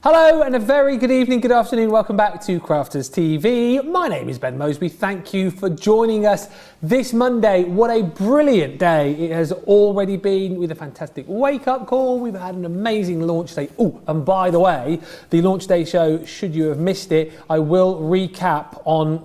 Hello and a very good evening, good afternoon. Welcome back to Crafters TV. My name is Ben Moseby. Thank you for joining us this Monday. What a brilliant day it has already been, with a fantastic wake-up call. We've had an amazing launch day. Oh, and by the way, the launch day show, should you have missed it, I will recap on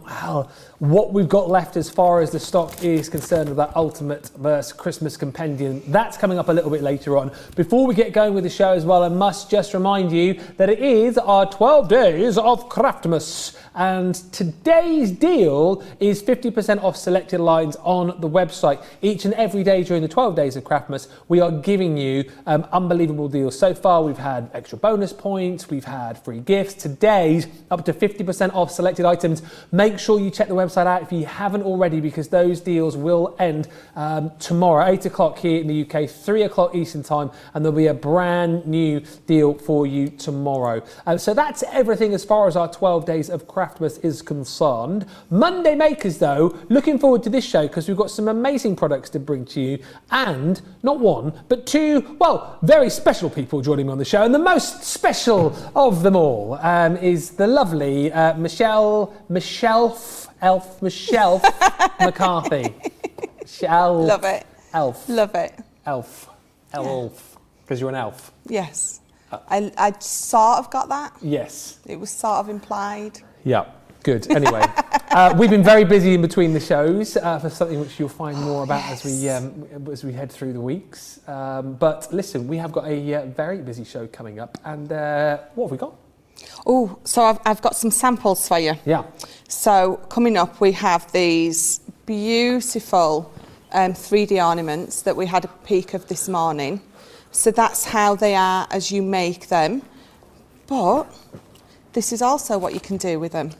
what we've got left as far as the stock is concerned with that Ultimate Verse Christmas Compendium. That's coming up a little bit later on. Before we get going with the show as well, I must just remind you that it is our 12 days of Craftmas, and today's deal is 50% off selected lines on the website. Each and every day during the 12 days of Craftmas, we are giving you unbelievable deals. So far, we've had extra bonus points, we've had free gifts. Today's up to 50% off selected items. Make sure you check the website out if you haven't already, because those deals will end tomorrow, 8 o'clock here in the UK, 3 o'clock Eastern time, and there'll be a brand new deal for you tomorrow. So that's everything as far as our 12 days of Craftmas is concerned. Monday Makers though, looking forward to this show because we've got some amazing products to bring to you, and not one, but two, well, very special people joining me on the show, and the most special of them all is the lovely Michelle McCarthy. Love it. Elf. Love it. Elf. Because you're an elf. Yes. I sort of got that. Yes. It was sort of implied. Yeah, good. Anyway, we've been very busy in between the shows for something which you'll find more about as we head through the weeks. But listen, we have got a very busy show coming up, and what have we got? Oh, so I've got some samples for you. Yeah. So coming up, we have these beautiful 3D ornaments that we had a peek of this morning. So that's how they are as you make them. But this is also what you can do with them.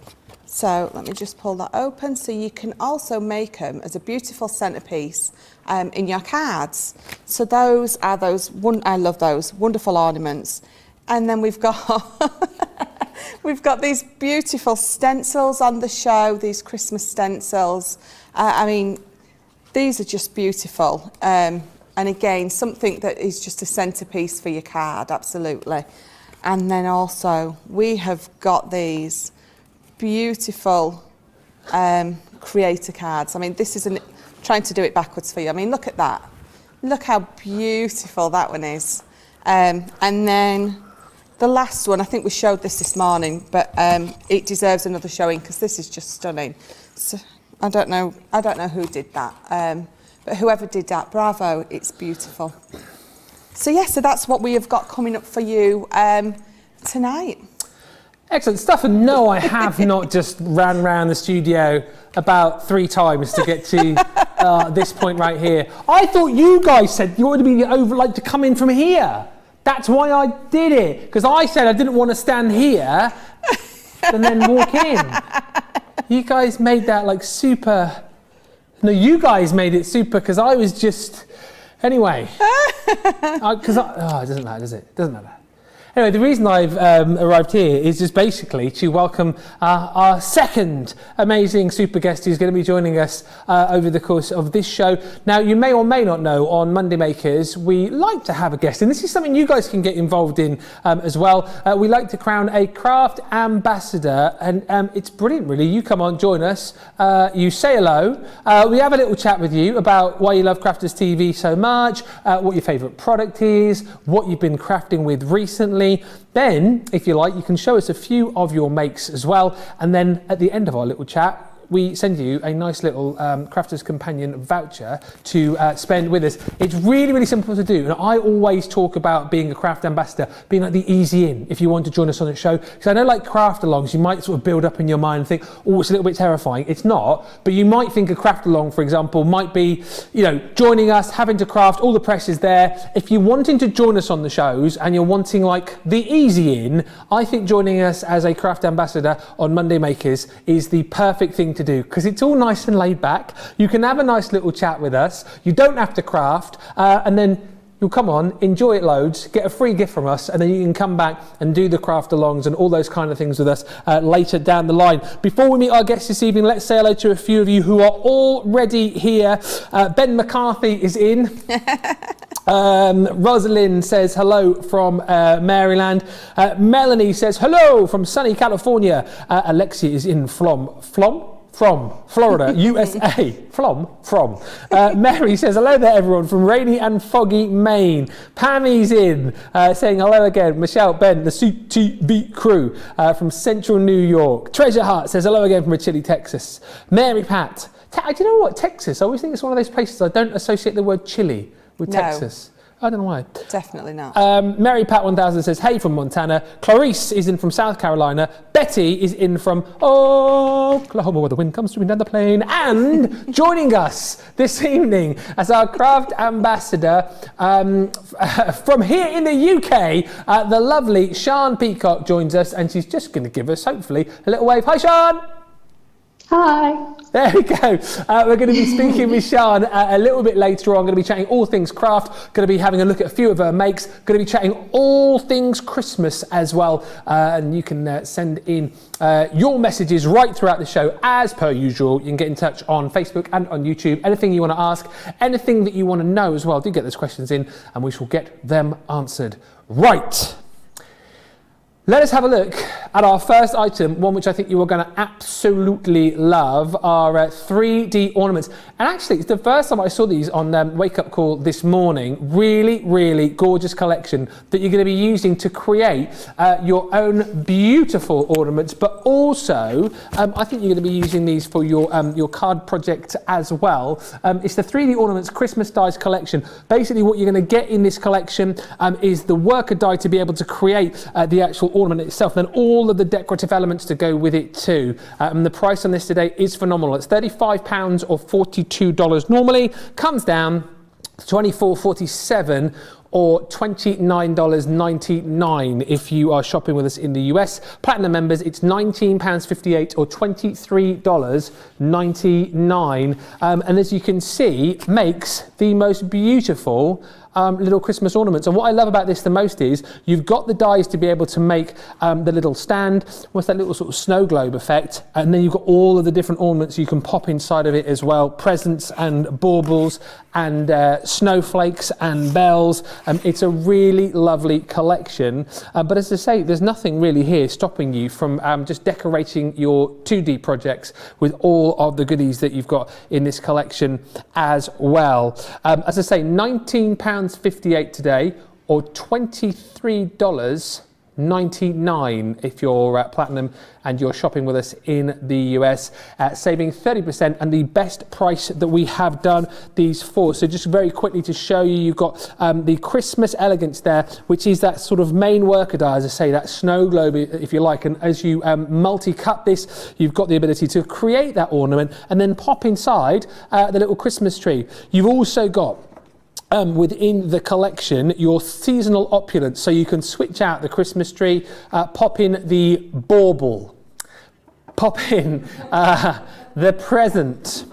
So let me just pull that open. So you can also make them as a beautiful centerpiece in your cards. So those are I love those wonderful ornaments. And then we've got we've got these beautiful stencils on the show, these Christmas stencils. I mean, these are just beautiful. And again, something that is just a centerpiece for your card, absolutely. And then also, we have got these beautiful creator cards. I mean, this is trying to do it backwards for you. I mean, look at that. Look how beautiful that one is. And then the last one, I think we showed this morning, but it deserves another showing because this is just stunning. So I don't know who did that. But whoever did that, bravo, it's beautiful. So yeah, so that's what we have got coming up for you tonight. Excellent stuff. And no, I have not just ran around the studio about 3 times to get to this point right here. I thought you guys said you wanted to to come in from here. That's why I did it, because I said I didn't want to stand here and then walk in. You guys made that like super. No, you guys made it super, because I was just... Anyway. It doesn't matter, does it? Doesn't matter. Anyway, the reason I've arrived here is just basically to welcome our second amazing super guest who's going to be joining us over the course of this show. Now, you may or may not know, on Monday Makers, we like to have a guest, and this is something you guys can get involved in as well. We like to crown a craft ambassador, and it's brilliant, really. You come on, join us, you say hello, we have a little chat with you about why you love Crafters TV so much, what your favourite product is, what you've been crafting with recently. Then, if you like, you can show us a few of your makes as well, and then at the end of our little chat, we send you a nice little Crafters Companion voucher to spend with us. It's really, really simple to do. And I always talk about being a craft ambassador, being like the easy in if you want to join us on the show. Because I know, like craft alongs, you might sort of build up in your mind and think, oh, it's a little bit terrifying. It's not, but you might think a craft along, for example, might be, joining us, having to craft, all the press is there. If you're wanting to join us on the shows and you're wanting like the easy in, I think joining us as a craft ambassador on Monday Makers is the perfect thing to do, because it's all nice and laid back. You can have a nice little chat with us. You don't have to craft, and then you'll come on, enjoy it loads, get a free gift from us, and then you can come back and do the craft alongs and all those kind of things with us later down the line. Before we meet our guests this evening, let's say hello to a few of you who are already here. Ben McCarthy is in. Rosalind says hello from Maryland. Melanie says hello from sunny California. Alexia is in from Florida, USA. From. Mary says hello there, everyone, from rainy and foggy Maine. Pammy's in, saying hello again. Michelle, Ben, the CTB crew from Central New York. Treasure Heart says hello again from Chile, Texas. Mary Pat. Do you know what, Texas? I always think it's one of those places I don't associate the word chili with Texas. I don't know why. Definitely not. Mary Pat 1000 says, hey from Montana. Clarice is in from South Carolina. Betty is in from Oklahoma, where the wind comes through down the plain. And joining us this evening as our craft ambassador from here in the UK, the lovely Sian Peacock joins us, and she's just going to give us, hopefully, a little wave. Hi, Sian. Hi. There we go. We're going to be speaking with Sian a little bit later on. Going to be chatting all things craft. Going to be having a look at a few of her makes. Going to be chatting all things Christmas as well. And you can send in your messages right throughout the show as per usual. You can get in touch on Facebook and on YouTube. Anything you want to ask, anything that you want to know as well. Do get those questions in and we shall get them answered. Right. Let us have a look at our first item, one which I think you are going to absolutely love, our 3D ornaments. And actually, it's the first time I saw these on Wake Up Call this morning. Really, really gorgeous collection that you're going to be using to create your own beautiful ornaments. But also, I think you're going to be using these for your card project as well. It's the 3D Ornaments Christmas Dies collection. Basically, what you're going to get in this collection is the worker die to be able to create the actual ornament itself, then all of the decorative elements to go with it too. And the price on this today is phenomenal. It's £35 or $42 normally. Comes down to $24.47 or $29.99 if you are shopping with us in the US. Platinum members, it's £19.58 or $23.99. And as you can see, makes the most beautiful little Christmas ornaments. And what I love about this the most is you've got the dies to be able to make the little stand, what's that little sort of snow globe effect, and then you've got all of the different ornaments you can pop inside of it as well, presents and baubles and snowflakes and bells. It's a really lovely collection, but as I say, there's nothing really here stopping you from just decorating your 2D projects with all of the goodies that you've got in this collection as well. As I say, £19.58 today or $23.99 if you're platinum and you're shopping with us in the US, saving 30% and the best price that we have done these for. So just very quickly to show you, you've got the Christmas Elegance there, which is that sort of main worker die, as I say, that snow globe if you like, and as you multi-cut this, you've got the ability to create that ornament and then pop inside the little Christmas tree. You've also got within the collection your seasonal opulence, so you can switch out the Christmas tree, pop in the bauble, pop in the present,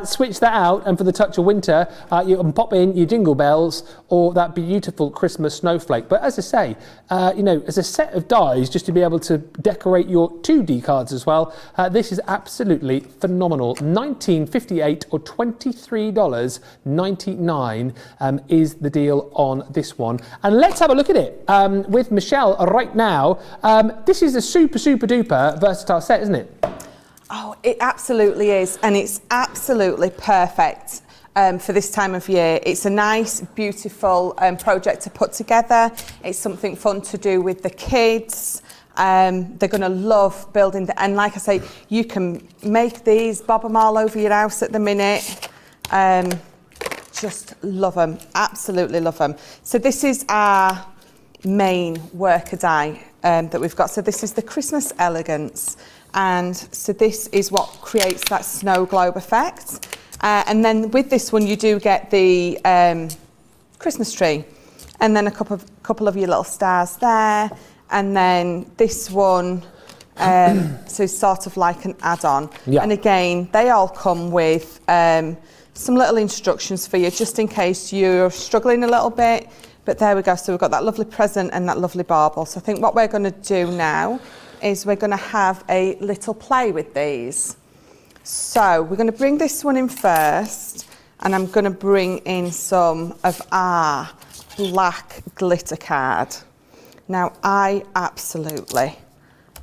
switch that out, and for the touch of winter you can pop in your jingle bells or that beautiful Christmas snowflake. But as I say, as a set of dies just to be able to decorate your 2D cards as well, this is absolutely phenomenal. $19.58 or $23.99 is the deal on this one. And let's have a look at it with Michelle right now. This is a super duper versatile set, isn't it? Oh, it absolutely is, and it's absolutely perfect for this time of year. It's a nice, beautiful project to put together. It's something fun to do with the kids. They're going to love building, and like I say, you can make these, bob them all over your house at the minute. Just love them, absolutely love them. So this is our main worker die that we've got. So this is the Christmas Elegance. And so this is what creates that snow globe effect. And then with this one, you do get the Christmas tree, and then a couple of your little stars there. And then this one, so sort of like an add-on. Yeah. And again, they all come with some little instructions for you, just in case you're struggling a little bit. But there we go. So we've got that lovely present and that lovely bauble. So I think what we're going to do now is we're going to have a little play with these. So we're going to bring this one in first, and I'm going to bring in some of our black glitter card. Now, I absolutely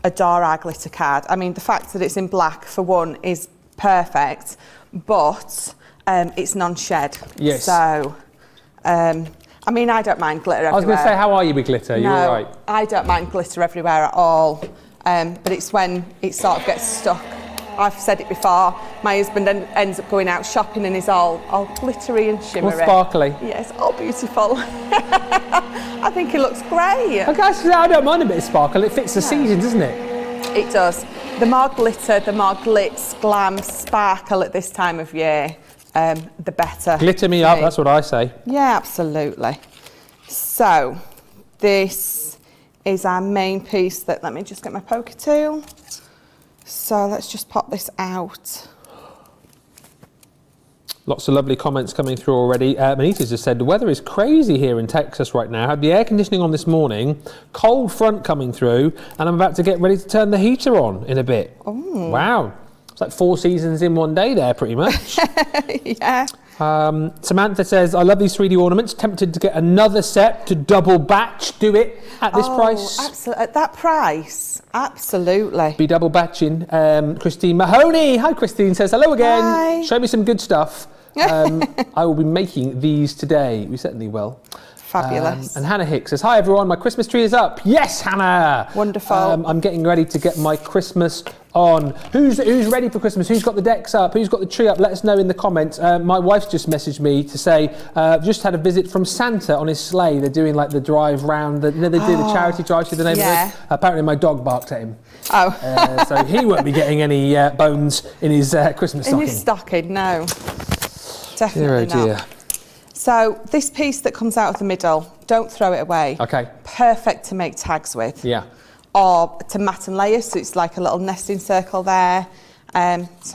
adore our glitter card. I mean, the fact that it's in black, for one, is perfect, but it's non-shed. Yes. So, I mean, I don't mind glitter everywhere. I was going to say, how are you with glitter? No, You're right. I don't mind glitter everywhere at all, but it's when it sort of gets stuck. I've said it before, my husband ends up going out shopping and is all glittery and shimmery. All sparkly. Yes, all beautiful. I think it looks great. Okay, I don't mind a bit of sparkle. It fits the season, doesn't it? It does. The more glitter, the more glitz, glam, sparkle at this time of year, the better. Glitter me up, that's what I say. Yeah, absolutely. So, this is our main piece that, let me just get my poker tool. So let's just pop this out. Lots of lovely comments coming through already. Manita's just said, the weather is crazy here in Texas right now. Had the air conditioning on this morning, cold front coming through, and I'm about to get ready to turn the heater on in a bit. Ooh. Wow. It's like 4 seasons in one day there, pretty much. Yeah. Samantha says, I love these 3D ornaments. Tempted to get another set to double batch. Do it at this price. Absolutely. At that price, absolutely. Be double batching. Christine Mahoney. Hi, Christine says, hello again. Hi. Show me some good stuff. I will be making these today. We certainly will. Fabulous. And Hannah Hicks says, hi everyone, my Christmas tree is up. Yes, Hannah. Wonderful. I'm getting ready to get my Christmas on. Who's ready for Christmas? Who's got the decks up? Who's got the tree up? Let us know in the comments. My wife's just messaged me to say, just had a visit from Santa on his sleigh. They're doing like the drive round, they do the charity drive through the neighbourhood. Yeah. Apparently my dog barked at him. Oh. So he won't be getting any bones in his Christmas stocking. In his stocking, no. Definitely Dear, oh dear. not. So this piece that comes out of the middle, don't throw it away. Okay. Perfect to make tags with. Yeah. Or to mat and layer, so it's like a little nesting circle there. So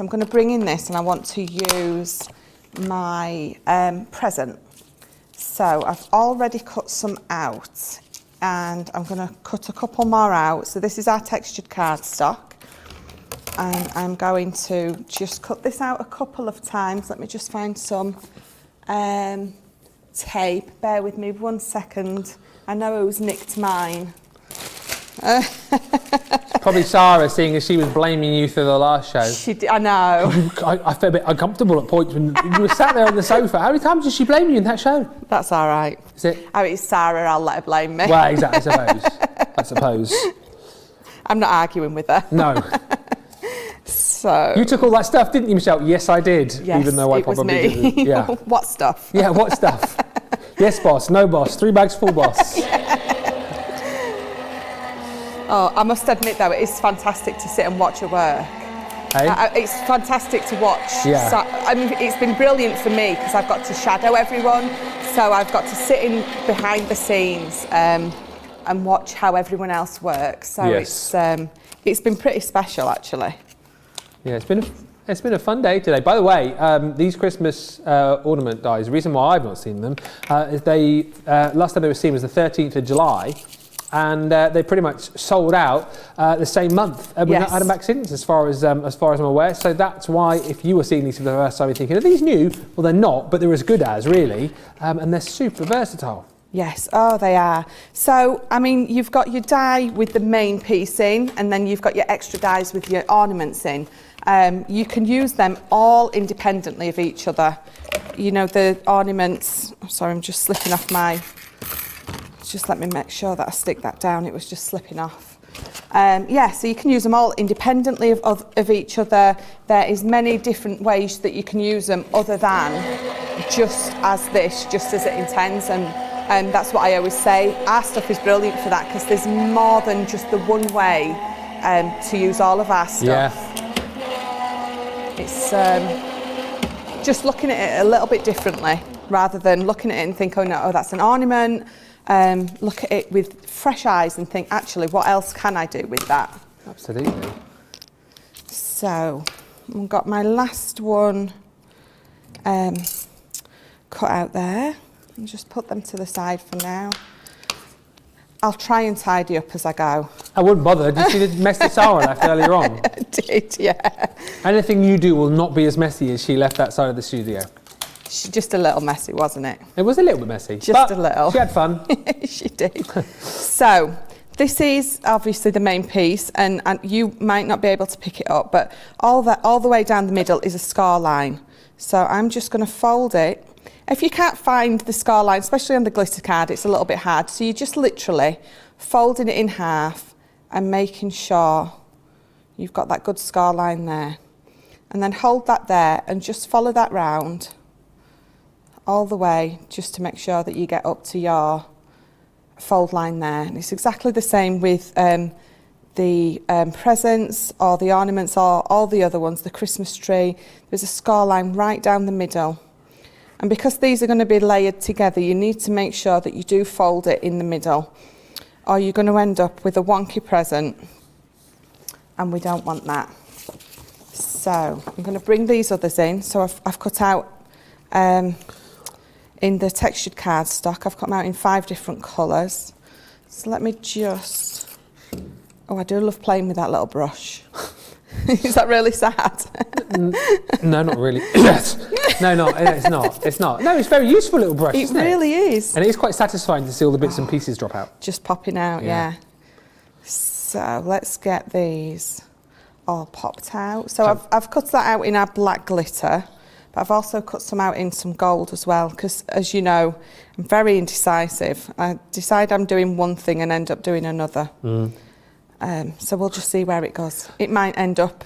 I'm going to bring in this, and I want to use my present. So I've already cut some out, and I'm going to cut a couple more out. So this is our textured cardstock, and I'm going to just cut this out a couple of times. Let me just find some tape. Bear with me 1 second. I know who's nicked mine. Probably Sarah, seeing as she was blaming you for the last show. She did, I know. I felt a bit uncomfortable at points when you were sat there on the sofa. How many times did she blame you in that show? That's all right. Is it? Oh, it's Sarah, I'll let her blame me. Well, exactly, I suppose. I'm not arguing with her. No. So. You took all that stuff, didn't you, Michelle? Yes, I did. Yes, even though I it was probably me. didn't. Yeah. What stuff? Yeah, what stuff? Yes, boss. No, boss. 3 bags full, boss. Oh, I must admit though, it is fantastic to sit and watch her work. Hey? It's fantastic to watch. Yeah. So, I mean, it's been brilliant for me because I've got to shadow everyone. So I've got to sit in behind the scenes and watch how everyone else works. So yes. It's been pretty special actually. Yeah, it's been a fun day today. By the way, these Christmas ornament dies, the reason why I've not seen them is they, last time they were seen was the 13th of July, and they pretty much sold out the same month. We've not had them back since, as far as I'm aware. So that's why, if you were seeing these for the first time, you're thinking, are these new? Well, they're not, but they're as good as, really, and they're super versatile. Yes, oh, they are. So, I mean, you've got your die with the main piece in, and then you've got your extra dies with your ornaments in. You can use them all independently of each other. You know, the ornaments, sorry, I'm just slipping off my, just let me make sure that I stick that down, it was just slipping off. Yeah, so you can use them all independently of each other. There is many different ways that you can use them other than just as this, just as it intends, and that's what I always say. Our stuff is brilliant for that because there's more than just the one way to use all of our stuff. Yeah. It's just looking at it a little bit differently rather than looking at it and think, oh no, that's an ornament. Look at it with fresh eyes and think, actually, what else can I do with that? Absolutely. So I've got my last one cut out there. And just put them to the side for now. I'll try and tidy up as I go. I wouldn't bother. Did you see the mess that Sarah left earlier on? I did, yeah. Anything you do will not be as messy as she left that side of the studio. Just a little messy, wasn't it? It was a little bit messy. Just a little. She had fun. She did. So this is obviously the main piece, and you might not be able to pick it up, but all the way down the middle is a scar line. So I'm just going to fold it. If you can't find the scar line, especially on the glitter card, it's a little bit hard. So you're just literally folding it in half and making sure you've got that good scar line there. And then hold that there and just follow that round all the way, just to make sure that you get up to your fold line there. And it's exactly the same with the presents or the ornaments or all the other ones, the Christmas tree. There's a scar line right down the middle. And because these are going to be layered together, you need to make sure that you do fold it in the middle, or you're going to end up with a wonky present, and we don't want that. So I'm going to bring these others in. So I've cut out in the textured cardstock, I've cut them out in 5 different colours. So let me just, oh, I do love playing with that little brush. Is that really sad? No, not really. No, it's not. It's not. No, it's a very useful little brush, isn't it? It really is. And it is quite satisfying to see all the bits and pieces drop out. Just popping out, yeah. So let's get these all popped out. So I've cut that out in our black glitter, but I've also cut some out in some gold as well, because as you know, I'm very indecisive. I decide I'm doing one thing and end up doing another. So we'll just see where it goes. It might end up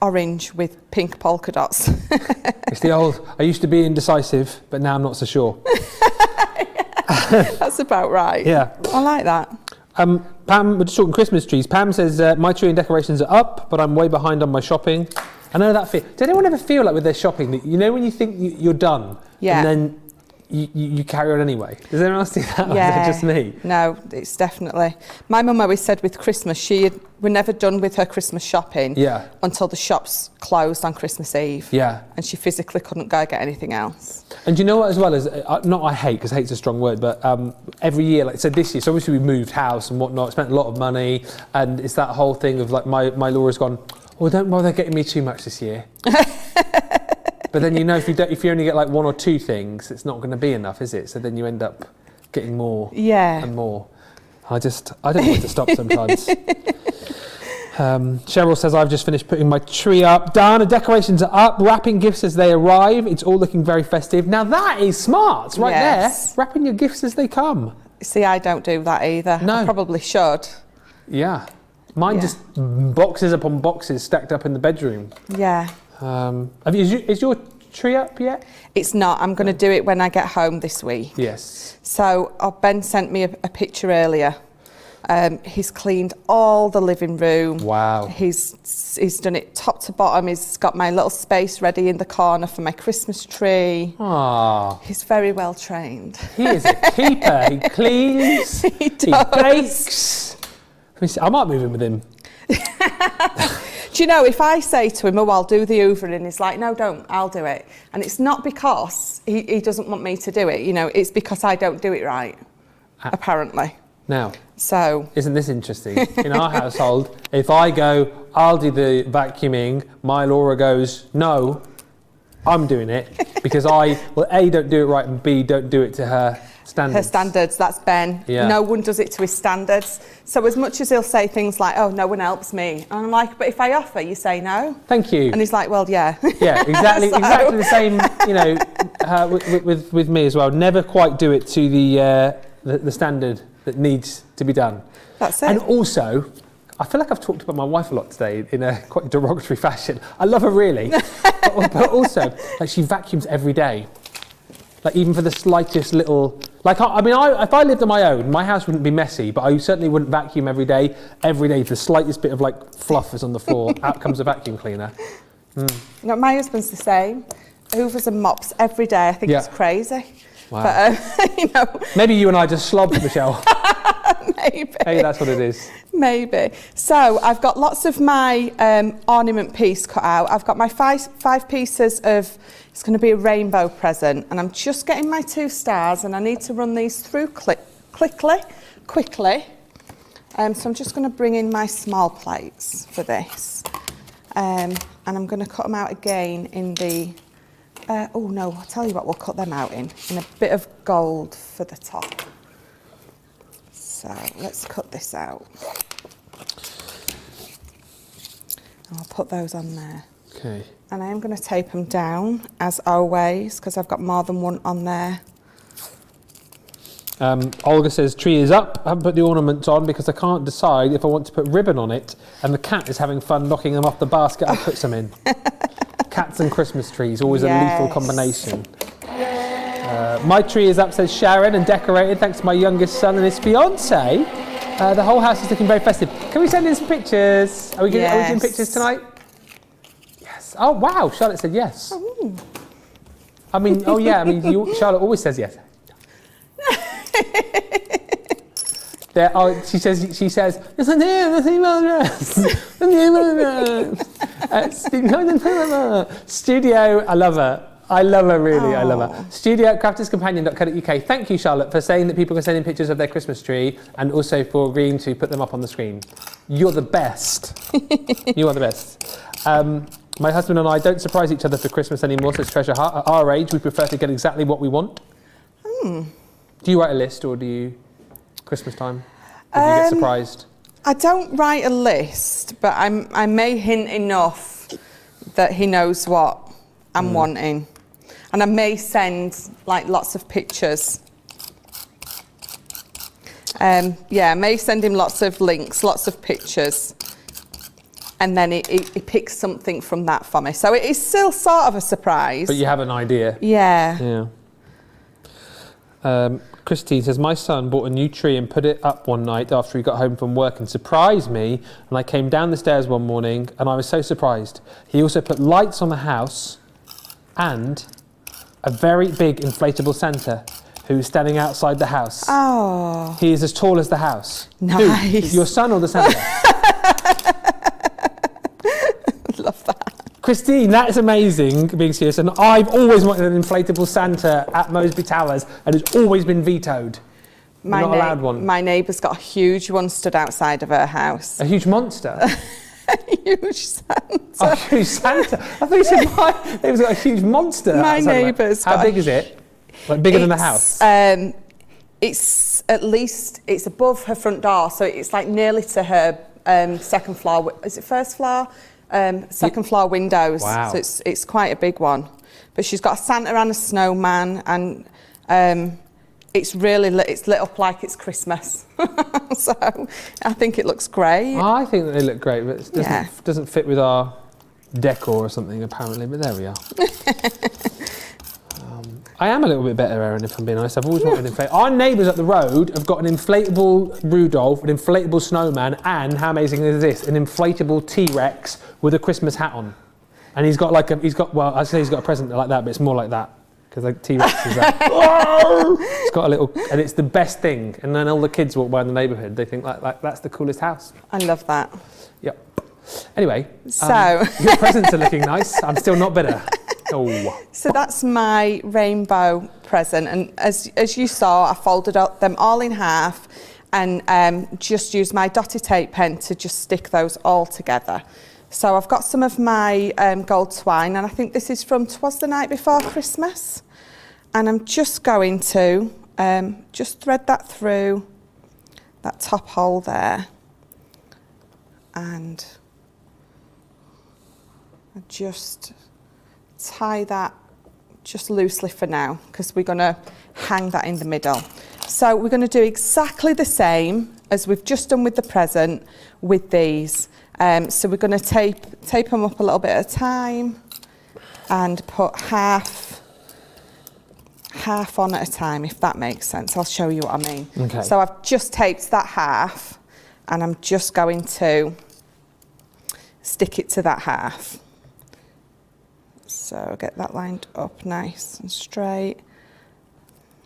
orange with pink polka dots. It's the old, I used to be indecisive, but now I'm not so sure. That's about right. Yeah. I like that. Pam, we're just talking Christmas trees. Pam says, my tree and decorations are up, but I'm way behind on my shopping. I know that feel. Did anyone ever feel like with their shopping, that, you know, when you think you're done, and then you carry on anyway? Does anyone else do that? Yeah. Or is it just me? No, it's definitely. My mum always said with Christmas, we're never done with her Christmas shopping until the shops closed on Christmas Eve. Yeah. And she physically couldn't go get anything else. And do you know what, as well as, not I hate, because hate's a strong word, but every year, like, so this year, so obviously we moved house and whatnot, spent a lot of money, and it's that whole thing of like, my Laura's gone, oh, don't bother getting me too much this year. But then, you know, if you only get like 1 or 2 things, it's not going to be enough, is it? So then you end up getting more and more. I don't know when to stop sometimes. Cheryl says, I've just finished putting my tree up. Done, the decorations are up, wrapping gifts as they arrive. It's all looking very festive. Now that is smart, right there. Wrapping your gifts as they come. See, I don't do that either. No. I probably should. Yeah. Mine just boxes upon boxes stacked up in the bedroom. Yeah. Is your tree up yet? It's not. I'm going to do it when I get home this week. Yes. So Ben sent me a picture earlier. He's cleaned all the living room. Wow. He's done it top to bottom. He's got my little space ready in the corner for my Christmas tree. Ah. He's very well trained. He is a keeper. He cleans. He bakes. I might move in with him. Do you know, if I say to him, oh, I'll do the hoovering, he's like, no, don't, I'll do it. And it's not because he doesn't want me to do it, you know, it's because I don't do it right, apparently. Now, so isn't this interesting? In our household, if I go, I'll do the vacuuming, my Laura goes, no, I'm doing it, because A, don't do it right, and B, don't do it to her standards. Her standards, that's Ben. Yeah. No one does it to his standards. So as much as he'll say things like, oh, no one helps me, and I'm like, but if I offer, you say no. Thank you. And he's like, well, yeah. Yeah, exactly, exactly the same, you know, with me as well. Never quite do it to the standard that needs to be done. That's it. And also, I feel like I've talked about my wife a lot today in a quite derogatory fashion. I love her really, but also, like, she vacuums every day. Like, even for the slightest little, like, if I lived on my own, my house wouldn't be messy, but I certainly wouldn't vacuum every day. Every day, the slightest bit of like fluff is on the floor, out comes a vacuum cleaner. No, my husband's the same. Hoovers and mops every day. I think it's crazy. Wow. But, you know. Maybe you and I just slobbed, Michelle. Maybe. Maybe that's what it is. Maybe. So I've got lots of my ornament piece cut out. I've got my five pieces of, it's going to be a rainbow present, and I'm just getting my 2 stars, and I need to run these through quickly. So I'm just going to bring in my small plates for this, and I'm going to cut them out again in the oh no, I'll tell you what, we'll cut them out in a bit of gold for the top. So let's cut this out. And I'll put those on there. Okay. And I am going to tape them down, as always, because I've got more than one on there. Olga says, tree is up. I haven't put the ornaments on because I can't decide if I want to put ribbon on it, and the cat is having fun knocking them off the basket I put them in. Cats and Christmas trees, always a lethal combination. My tree is up, says Sharon, and decorated thanks to my youngest son and his fiance. The whole house is looking very festive. Can we send in some pictures? Are we doing pictures tonight? Yes. Oh wow, Charlotte said yes. Ooh. I mean, Charlotte always says yes. She says, it's an email address. Studio, I love her. I love her, really. I love her. studio@crafterscompanion.co.uk. Thank you, Charlotte, for saying that people can send in pictures of their Christmas tree, and also for agreeing to put them up on the screen. You're the best. You are the best. My husband and I don't surprise each other for Christmas anymore, says Treasure Heart. At our age, we prefer to get exactly what we want. Do you write a list, or do you, Christmas time, or do you get surprised? I don't write a list, but I may hint enough that he knows what I'm wanting. And I may send like lots of pictures. I may send him lots of links, lots of pictures. And then he picks something from that for me. So it is still sort of a surprise. But you have an idea. Yeah. Christine says, my son bought a new tree and put it up one night after he got home from work and surprised me. And I came down the stairs one morning and I was so surprised. He also put lights on the house and a very big inflatable Santa who is standing outside the house. Oh. He is as tall as the house. Nice. Who? Your son or the Santa? Love that. Christine, that is amazing, being serious. And I've always wanted an inflatable Santa at Moseby Towers, and it's always been vetoed. Not allowed one. My neighbour's got a huge one stood outside of her house. A huge monster? A huge Santa. A huge Santa? I thought you said my neighbour's got a huge monster. My neighbour's got How big is it? Like bigger than the house? It's at least, it's above her front door, so it's like nearly to her second floor. Is it first floor? Second floor windows. Wow. So it's quite a big one. But she's got a Santa and a snowman, and it's lit up like it's Christmas. So I think it looks great. I think that they look great, but it doesn't fit with our decor or something apparently, but there we are. I am a little bit better, Erin, if I'm being honest. I've always wanted an inflatable. Our neighbours up the road have got an inflatable Rudolph, an inflatable snowman, and how amazing is this? An inflatable T-Rex with a Christmas hat on. And he's got a present like that, but it's more like that. Because like T-Rex is that. It's got a little, and it's the best thing. And then all the kids walk by in the neighbourhood, they think like that's the coolest house. I love that. Yep. Anyway, so your presents are looking nice. I'm still not bitter. Oh. So that's my rainbow present, and as you saw, I folded them all in half and just used my dotted tape pen to just stick those all together. So I've got some of my gold twine, and I think this is from 'Twas the Night Before Christmas, and I'm just going to just thread that through that top hole there, and I just tie that just loosely for now, because we're going to hang that in the middle. So we're going to do exactly the same as we've just done with the present with these. So we're going to tape them up a little bit at a time and put half on at a time, if that makes sense. I'll show you what I mean. Okay. So I've just taped that half, and I'm just going to stick it to that half. So get that lined up nice and straight.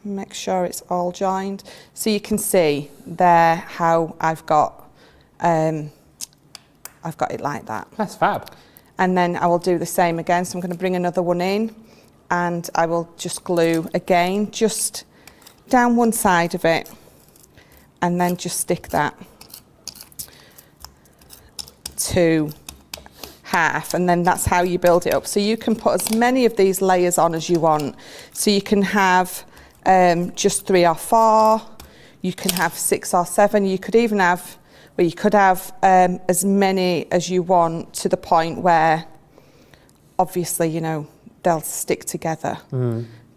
Make sure it's all joined. So you can see there how I've got it like that. That's fab. And then I will do the same again. So I'm going to bring another one in, and I will just glue again, just down one side of it, and then just stick that to half, and then that's how you build it up. So you can put as many of these layers on as you want. So you can have just 3 or 4, you can have 6 or 7, you could even have, well, you could have as many as you want, to the point where obviously, you know, they'll stick together.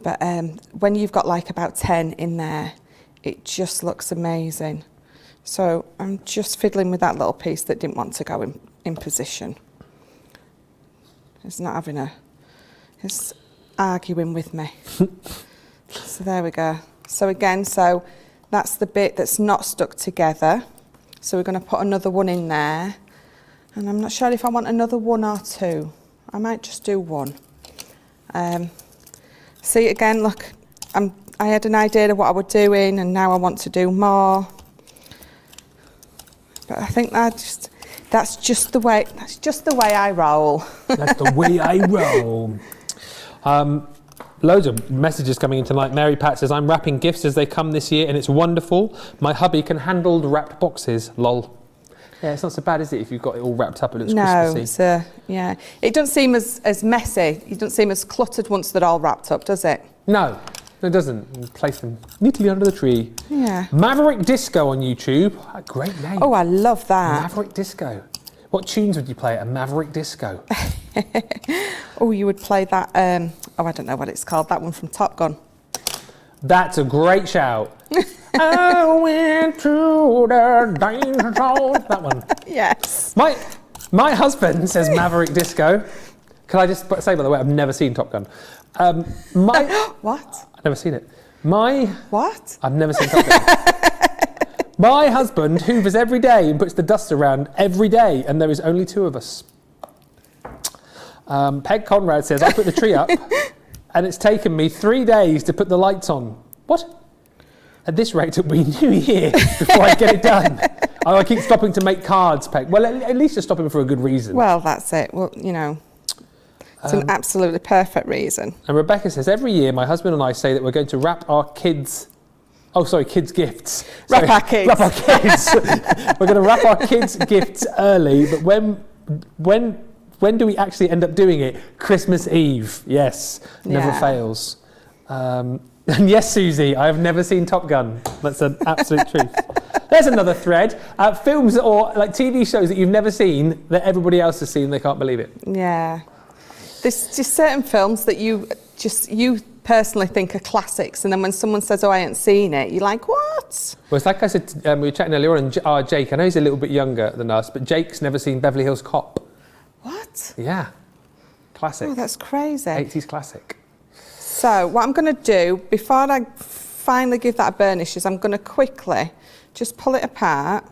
But when you've got like about 10 in there, it just looks amazing. So I'm just fiddling with that little piece that didn't want to go in position. It's not having it's arguing with me. So there we go. So again, so that's the bit that's not stuck together. So we're going to put another one in there. And I'm not sure if I want another 1 or 2. I might just do 1. See, again, look, I had an idea of what I was doing, and now I want to do more. But I think that's just the way I roll. That's the way I roll. Loads of messages coming in tonight. Mary Pat says, I'm wrapping gifts as they come this year, and it's wonderful. My hubby can handle the wrapped boxes. Lol. Yeah, it's not so bad, is it, if you've got it all wrapped up and it's Christmassy? No, yeah. It doesn't seem as messy. It doesn't seem as cluttered once they're all wrapped up, does it? No, it doesn't. You place them neatly under the tree. Yeah. Maverick Disco on YouTube. A great name. Oh, I love that. Maverick Disco. What tunes would you play at a Maverick Disco? Oh, you would play that, I don't know what it's called, that one from Top Gun. That's a great shout. I went to the danger zone. That one. Yes. My husband says Maverick Disco. Can I just say, by the way, I've never seen Top Gun. What? I've never seen it. What? I've never seen Top Gun. My husband hoovers every day and puts the dust around every day, and there is only 2 of us. Peg Conrad says, I put the tree up and it's taken me 3 days to put the lights on. What? At this rate, it'll be New Year before I get it done. I keep stopping to make cards, Peg. Well, at least you're stopping for a good reason. Well, that's it. Well, you know, it's an absolutely perfect reason. And Rebecca says, every year my husband and I say that we're going to wrap our kids' gifts. Wrap our kids. Wrap our kids. We're going to wrap our kids' gifts early, but when do we actually end up doing it? Christmas Eve. Yes, never fails. And yes, Susie, I have never seen Top Gun. That's an absolute truth. There's another thread. Films or like TV shows that you've never seen that everybody else has seen, they can't believe it. Yeah. There's just certain films that you personally think are classics, and then when someone says, oh, I ain't seen it, you're like, what? Well, it's like I said, we were chatting earlier on, and Jake, I know he's a little bit younger than us, but Jake's never seen Beverly Hills Cop. What? Yeah. Classic. Oh, that's crazy. 80s classic. So what I'm going to do, before I finally give that a burnish, is I'm going to quickly just pull it apart,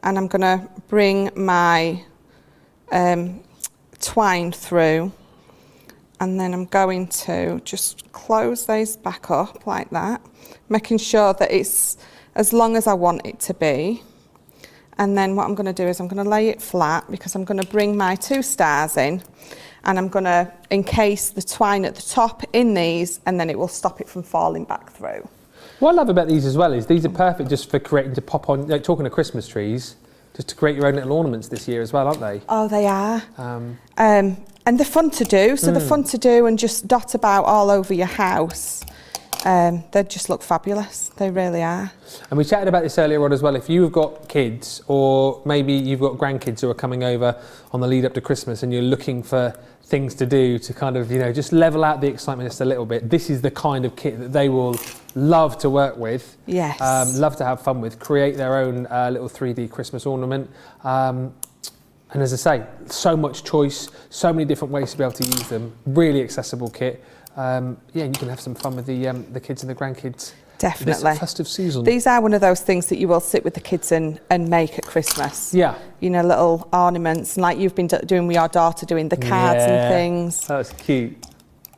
and I'm going to bring my twine through, and then I'm going to just close these back up like that, making sure that it's as long as I want it to be. And then what I'm going to do is I'm going to lay it flat, because I'm going to bring my 2 stars in, and I'm going to encase the twine at the top in these, and then it will stop it from falling back through. What I love about these as well is these are perfect just for creating to pop on, like talking to Christmas trees, just to create your own little ornaments this year as well, aren't they? Oh, they are. And they're fun to do. So they're fun to do and just dot about all over your house. They just look fabulous. They really are. And we chatted about this earlier on as well. If you've got kids, or maybe you've got grandkids who are coming over on the lead up to Christmas, and you're looking for things to do to kind of, you know, just level out the excitement just a little bit, this is the kind of kit that they will love to work with. Yes. Love to have fun with, create their own little 3D Christmas ornament. And as I say, so much choice, so many different ways to be able to use them. Really accessible kit. Yeah, you can have some fun with the kids and the grandkids. Definitely. This festive season. These are one of those things that you will sit with the kids and make at Christmas. Yeah. You know, little ornaments, and like you've been doing with your daughter, doing the cards and things. That's cute.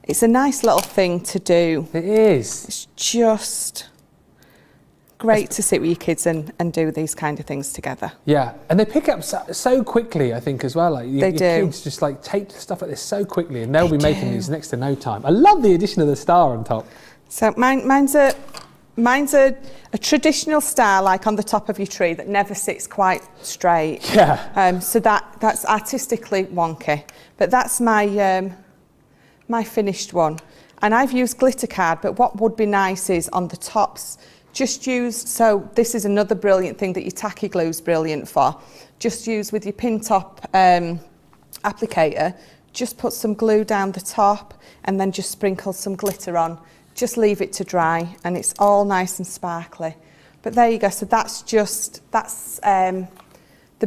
It's a nice little thing to do. It is. It's just great to sit with your kids and do these kind of things together. Yeah, and they pick up so quickly, I think, as well. Like your do. kids just like take stuff like this so quickly, and they'll be making these next to no time. I love the addition of the star on top. So mine's a Mine's a traditional star, like on the top of your tree, that never sits quite straight. Yeah. So that's artistically wonky. But that's my my finished one. And I've used glitter card, but what would be nice is on the tops, just use, so this is another brilliant thing that your tacky glue is brilliant for. Just use with your pin top applicator, just put some glue down the top and then just sprinkle some glitter on. Just leave it to dry and it's all nice and sparkly. But there you go, so that's the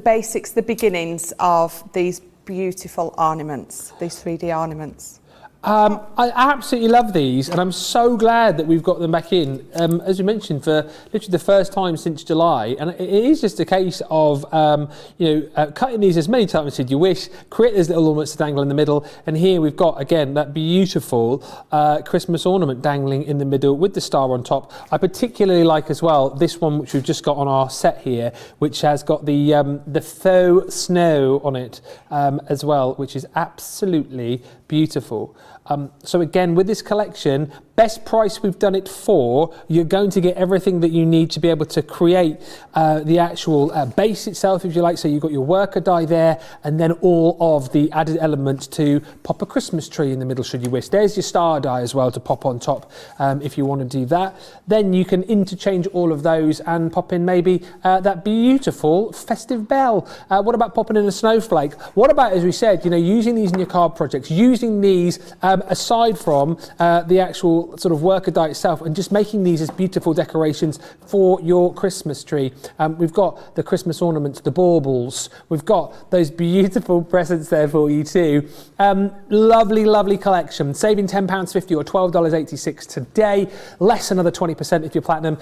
basics, the beginnings of these beautiful ornaments, these 3D ornaments. I absolutely love these, and I'm so glad that we've got them back in, as you mentioned, for literally the first time since July. And it is just a case of, cutting these as many times as you wish, create those little ornaments to dangle in the middle. And here we've got, again, that beautiful Christmas ornament dangling in the middle with the star on top. I particularly like as well this one, which we've just got on our set here, which has got the faux snow on it as well, which is absolutely beautiful. So again, with this collection, best price we've done it for, you're going to get everything that you need to be able to create the actual base itself, if you like. So you've got your worker die there, and then all of the added elements to pop a Christmas tree in the middle, should you wish. There's your star die as well to pop on top if you want to do that. Then you can interchange all of those and pop in maybe that beautiful festive bell. What about popping in a snowflake? What about, as we said, using these in your card projects, using these aside from the actual sort of worker die itself, and just making these as beautiful decorations for your Christmas tree. We've got the Christmas ornaments, the baubles. We've got those beautiful presents there for you too. Lovely, lovely collection. Saving £10.50 or $12.86 today. Less another 20% if you're platinum.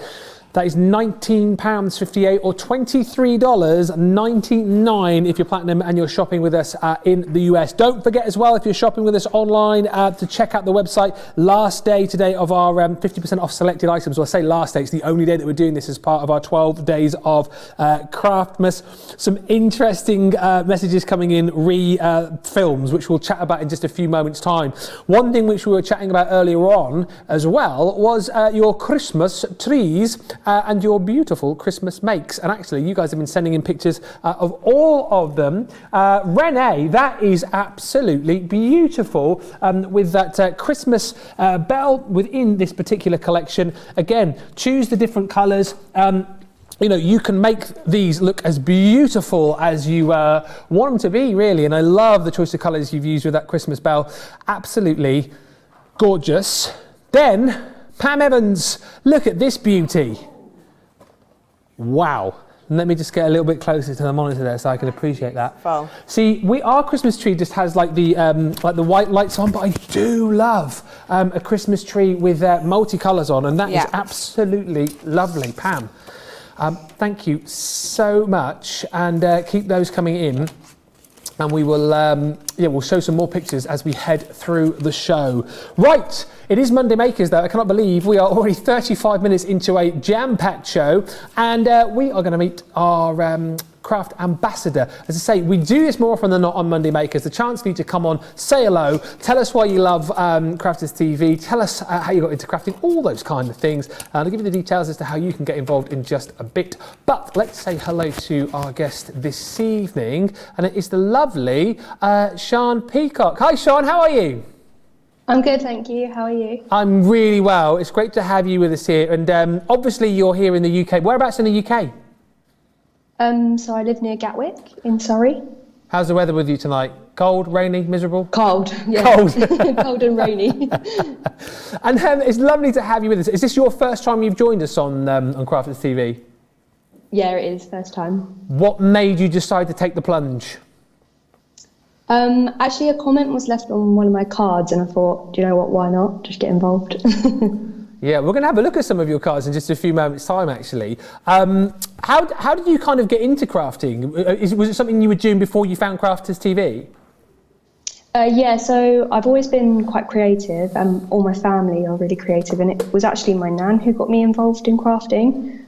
That is £19.58 or $23.99 if you're platinum and you're shopping with us in the US. Don't forget as well, if you're shopping with us online, to check out the website. Last day today of our 50% off selected items. Well, I say last day, it's the only day that we're doing this as part of our 12 days of Craftmas. Some interesting messages coming in, films, which we'll chat about in just a few moments' time. One thing which we were chatting about earlier on as well was your Christmas trees and your beautiful Christmas makes. And actually, you guys have been sending in pictures of all of them. Renee, that is absolutely beautiful with that Christmas bell within this particular collection. Again, choose the different colours. You can make these look as beautiful as you want them to be, really. And I love the choice of colours you've used with that Christmas bell. Absolutely gorgeous. Then, Pam Evans, look at this beauty. Wow. Let me just get a little bit closer to the monitor there so I can appreciate that. Wow. See, our Christmas tree just has like the white lights on, but I do love a Christmas tree with multi-colours on, and that is absolutely lovely. Pam, thank you so much, and keep those coming in. And we will, we'll show some more pictures as we head through the show. Right, it is Monday Makers, though. I cannot believe we are already 35 minutes into a jam-packed show, and we are going to meet our craft ambassador. As I say, we do this more often than not on Monday Makers. The chance for you to come on, say hello, tell us why you love Crafters TV, tell us how you got into crafting, all those kind of things. I'll give you the details as to how you can get involved in just a bit. But let's say hello to our guest this evening, and it is the lovely Sian Peacock. Hi Sian, how are you? I'm good, thank you. How are you? I'm really well. It's great to have you with us here. And obviously you're here in the UK. Whereabouts in the UK? So I live near Gatwick in Surrey. How's the weather with you tonight? Cold, rainy, miserable? Cold, yeah. Cold. Cold and rainy. And it's lovely to have you with us. Is this your first time you've joined us on Crafters TV? Yeah, it is, first time. What made you decide to take the plunge? Actually, a comment was left on one of my cards and I thought, do you know what, why not? Just get involved. Yeah, we're going to have a look at some of your cards in just a few moments' time, actually. How did you kind of get into crafting? Was it something you were doing before you found Crafters TV? Yeah, so I've always been quite creative, and all my family are really creative, and it was actually my nan who got me involved in crafting.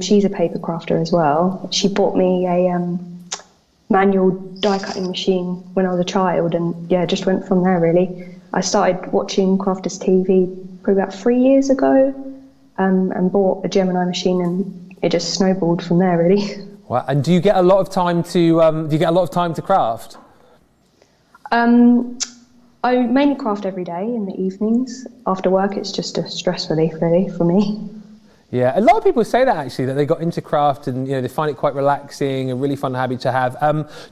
She's a paper crafter as well. She bought me a manual die cutting machine when I was a child, and yeah, just went from there really. I started watching Crafters TV probably about 3 years ago, and bought a Gemini machine, and it just snowballed from there, really. Wow. And do you get a lot of time to craft? I mainly craft every day in the evenings. After work, it's just a stress relief, really, for me. Yeah, a lot of people say that actually, that they got into craft and they find it quite relaxing and really fun hobby to have.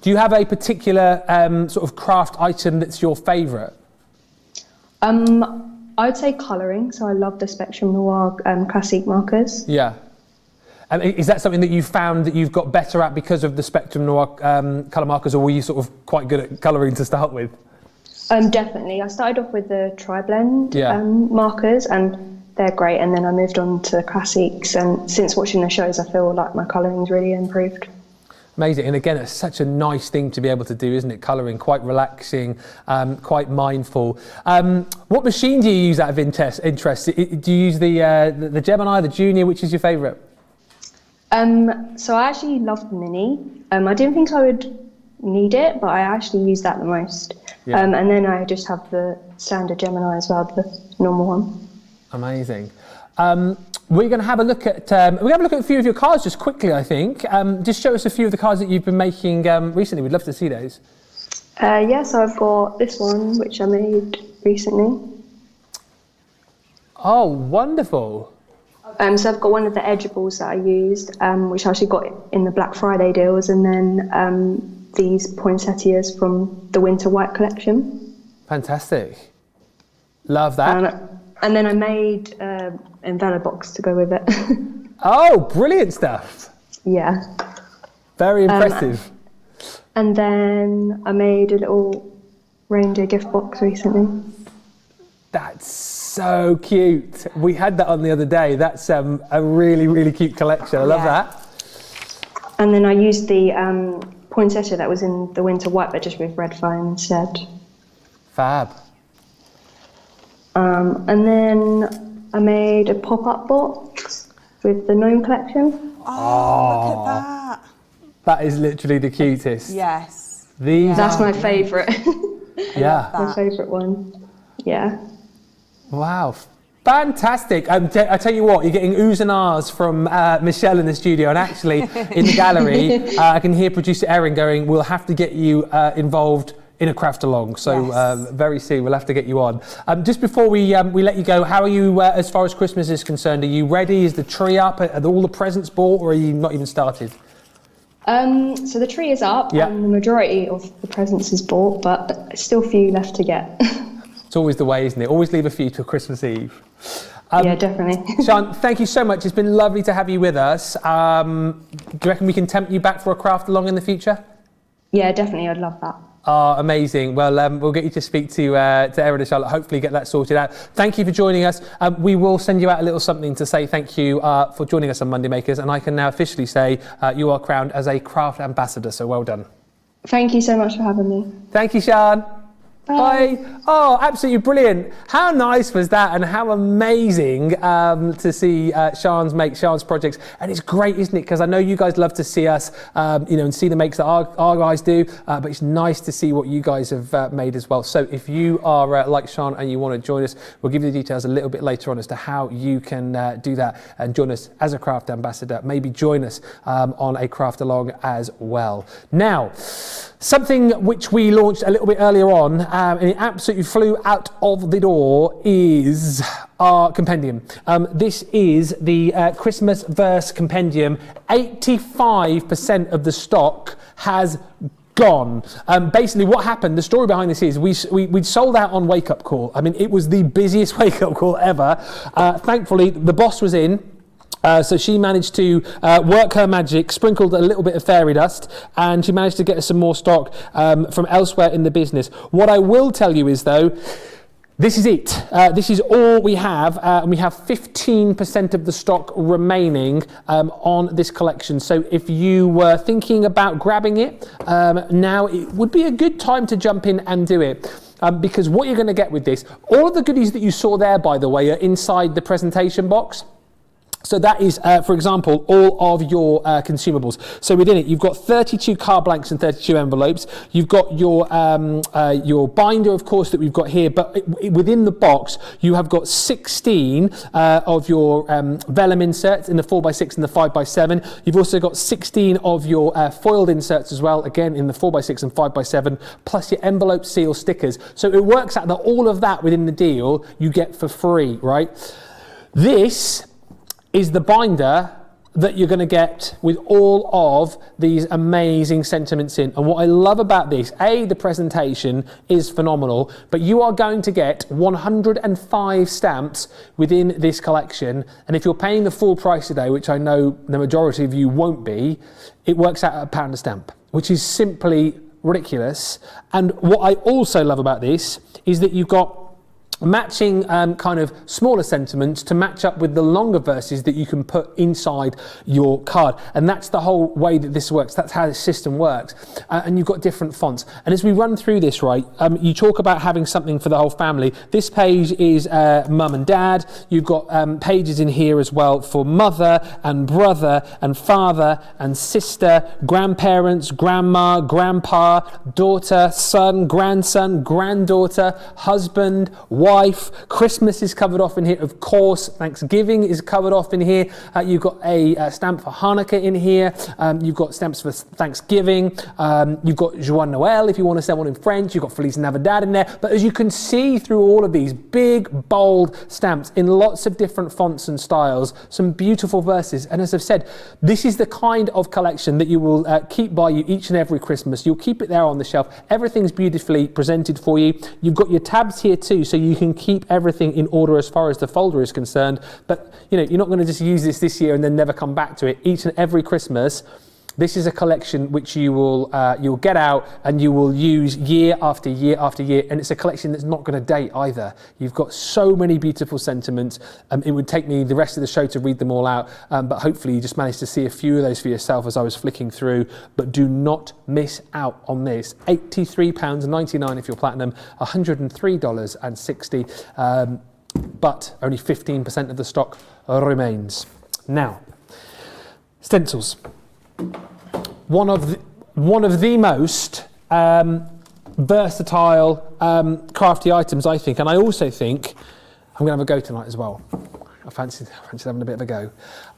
Do you have a particular sort of craft item that's your favourite? I'd say colouring, so I love the Spectrum Noir classic markers. Yeah. And is that something that you found that you've got better at because of the Spectrum Noir colour markers, or were you sort of quite good at colouring to start with? Definitely. I started off with the Tri-Blend markers, and they're great, and then I moved on to classics, and since watching the shows I feel like my colouring's really improved. Amazing. And again, it's such a nice thing to be able to do, isn't it? Colouring, quite relaxing, quite mindful. What machine do you use out of interest? Do you use the Gemini, the Junior? Which is your favourite? So I actually love the Mini. I didn't think I would need it, but I actually use that the most. Yeah. And then I just have the standard Gemini as well, the normal one. Amazing. We're going to have a look at a few of your cards just quickly, I think. Just show us a few of the cards that you've been making recently. We'd love to see those. So I've got this one, which I made recently. Oh, wonderful. So I've got one of the edgeables that I used, which I actually got in the Black Friday deals, and then these poinsettias from the Winter White collection. Fantastic. Love that. And then I made an envelope box to go with it. Oh, brilliant stuff. Yeah. Very impressive. And then I made a little Reindeer Gift Box recently. That's so cute. We had that on the other day. That's a really, really cute collection. I love that. And then I used the poinsettia that was in the Winter White, but just with red foam instead. Fab. And then I made a pop-up box with the gnome collection. Oh, look at that. That is literally the cutest. Yes. That's my favourite. Yeah. My favourite one. Yeah. Wow. Fantastic. I tell you what, you're getting oohs and ahs from Michelle in the studio, and actually in the gallery, I can hear producer Erin going, we'll have to get you involved in a craft along. So very soon we'll have to get you on. Just before we let you go, how are you as far as Christmas is concerned? Are you ready? Is the tree up? Are all the presents bought, or are you not even started? So the tree is up, and the majority of the presents is bought, but still a few left to get. It's always the way, isn't it? Always leave a few till Christmas Eve. Yeah, definitely. Sian, thank you so much. It's been lovely to have you with us. Do you reckon we can tempt you back for a craft along in the future? Yeah, definitely. I'd love that. Oh, amazing. Well, we'll get you to speak to Erin and Charlotte, hopefully get that sorted out. Thank you for joining us. We will send you out a little something to say thank you for joining us on Monday Makers, and I can now officially say you are crowned as a craft ambassador, so well done. Thank you so much for having me. Thank you, Sian. Bye. Oh, absolutely brilliant. How nice was that, and how amazing to see Sian's projects. And it's great, isn't it? Because I know you guys love to see us, and see the makes that our guys do, but it's nice to see what you guys have made as well. So if you are like Sian and you want to join us, we'll give you the details a little bit later on as to how you can do that and join us as a craft ambassador. Maybe join us on a craft along as well. Now, something which we launched a little bit earlier on, and it absolutely flew out of the door, is our compendium. This is the Christmas Verse Compendium. 85% of the stock has gone. Basically what happened, the story behind this is we'd sold out on Wake Up Call. I mean, it was the busiest Wake Up Call ever. Thankfully, the boss was in. So she managed to work her magic, sprinkled a little bit of fairy dust, and she managed to get us some more stock from elsewhere in the business. What I will tell you is, though, this is it. This is all we have, and we have 15% of the stock remaining on this collection. So if you were thinking about grabbing it, now it would be a good time to jump in and do it. Because what you're going to get with this, all of the goodies that you saw there, by the way, are inside the presentation box. So that is, for example, all of your consumables. So within it, you've got 32 card blanks and 32 envelopes. You've got your binder, of course, that we've got here. But within the box, you have got 16 of your vellum inserts in the 4x6 and the 5x7. You've also got 16 of your foiled inserts as well, again, in the 4x6 and 5x7, plus your envelope seal stickers. So it works out that all of that within the deal you get for free, right? This is the binder that you're going to get with all of these amazing sentiments in. And what I love about this, the presentation is phenomenal, but you are going to get 105 stamps within this collection. And if you're paying the full price today, which I know the majority of you won't be, it works out at £1 a stamp, which is simply ridiculous. And what I also love about this is that you've got matching kind of smaller sentiments to match up with the longer verses that you can put inside your card. And that's the whole way that this works. That's how the system works. And you've got different fonts. And as we run through this, right, you talk about having something for the whole family. This page is mum and dad. You've got pages in here as well for mother and brother and father and sister, grandparents, grandma, grandpa, daughter, son, grandson, granddaughter, husband, wife. Christmas is covered off in here, of course. Thanksgiving is covered off in here. You've got a stamp for Hanukkah in here. You've got stamps for Thanksgiving. You've got Joyeux Noël if you want to send one in French. You've got Feliz Navidad in there. But as you can see through all of these big, bold stamps in lots of different fonts and styles, some beautiful verses. And as I've said, this is the kind of collection that you will keep by you each and every Christmas. You'll keep it there on the shelf. Everything's beautifully presented for you. You've got your tabs here too, so you can keep everything in order as far as the folder is concerned. But you know, you're not going to just use this year and then never come back to it. Each and every Christmas, this is a collection which you will you'll get out and you will use year after year after year, and it's a collection that's not going to date either. You've got so many beautiful sentiments. It would take me the rest of the show to read them all out, but hopefully you just managed to see a few of those for yourself as I was flicking through. But do not miss out on this. £83.99 if you're platinum, $103.60, but only 15% of the stock remains. Now, stencils. One of the most versatile crafty items, I think, and I also think I'm going to have a go tonight as well. I fancy having a bit of a go.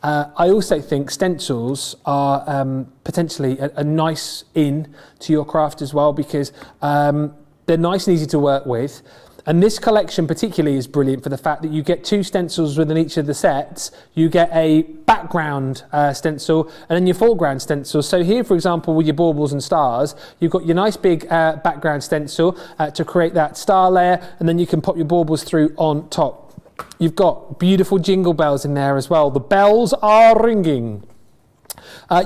I also think stencils are potentially a nice in to your craft as well, because they're nice and easy to work with. And this collection particularly is brilliant for the fact that you get 2 stencils within each of the sets. You get a background stencil and then your foreground stencil. So here, for example, with your baubles and stars, you've got your nice big background stencil to create that star layer, and then you can pop your baubles through on top. You've got beautiful jingle bells in there as well. The bells are ringing.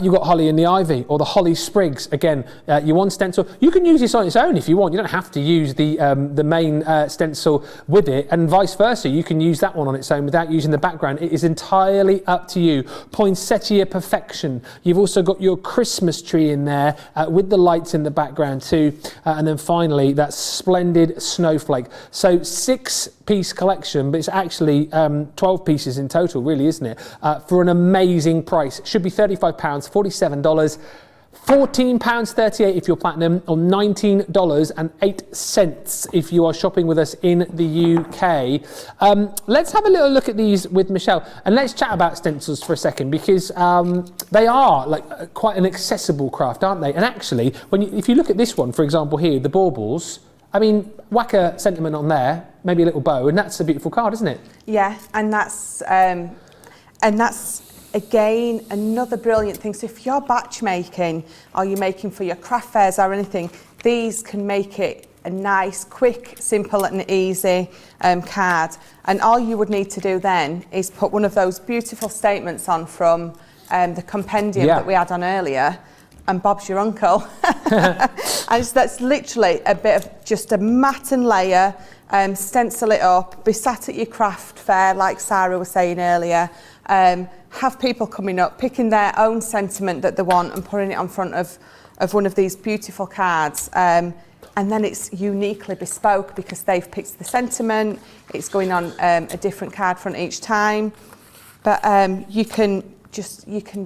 You've got Holly and the Ivy, or the Holly Sprigs. Again, your one stencil. You can use this on its own if you want. You don't have to use the main stencil with it, and vice versa. You can use that one on its own without using the background. It is entirely up to you. Poinsettia perfection. You've also got your Christmas tree in there with the lights in the background too. And then finally, that splendid snowflake. So 6-piece collection, but it's actually 12 pieces in total, really, isn't it? For an amazing price. It should be £35, $47, £14.38 if you're platinum, or $19.08 if you are shopping with us in the UK. Let's have a little look at these with Michelle, and let's chat about stencils for a second, because they are like quite an accessible craft, aren't they? And actually, if you look at this one, for example, here, the baubles, I mean, whack a sentiment on there, maybe a little bow, and that's a beautiful card, isn't it? Yeah, and that's again another brilliant thing. So if you're batch making, or you're making for your craft fairs or anything, these can make it a nice, quick, simple and easy card. And all you would need to do then is put one of those beautiful statements on from the compendium that we had on earlier, and Bob's your uncle. And that's literally a bit of just a mat and layer, stencil it up, be sat at your craft fair like Sarah was saying earlier, have people coming up, picking their own sentiment that they want and putting it on front of one of these beautiful cards. And then it's uniquely bespoke because they've picked the sentiment, it's going on a different card front each time. But you can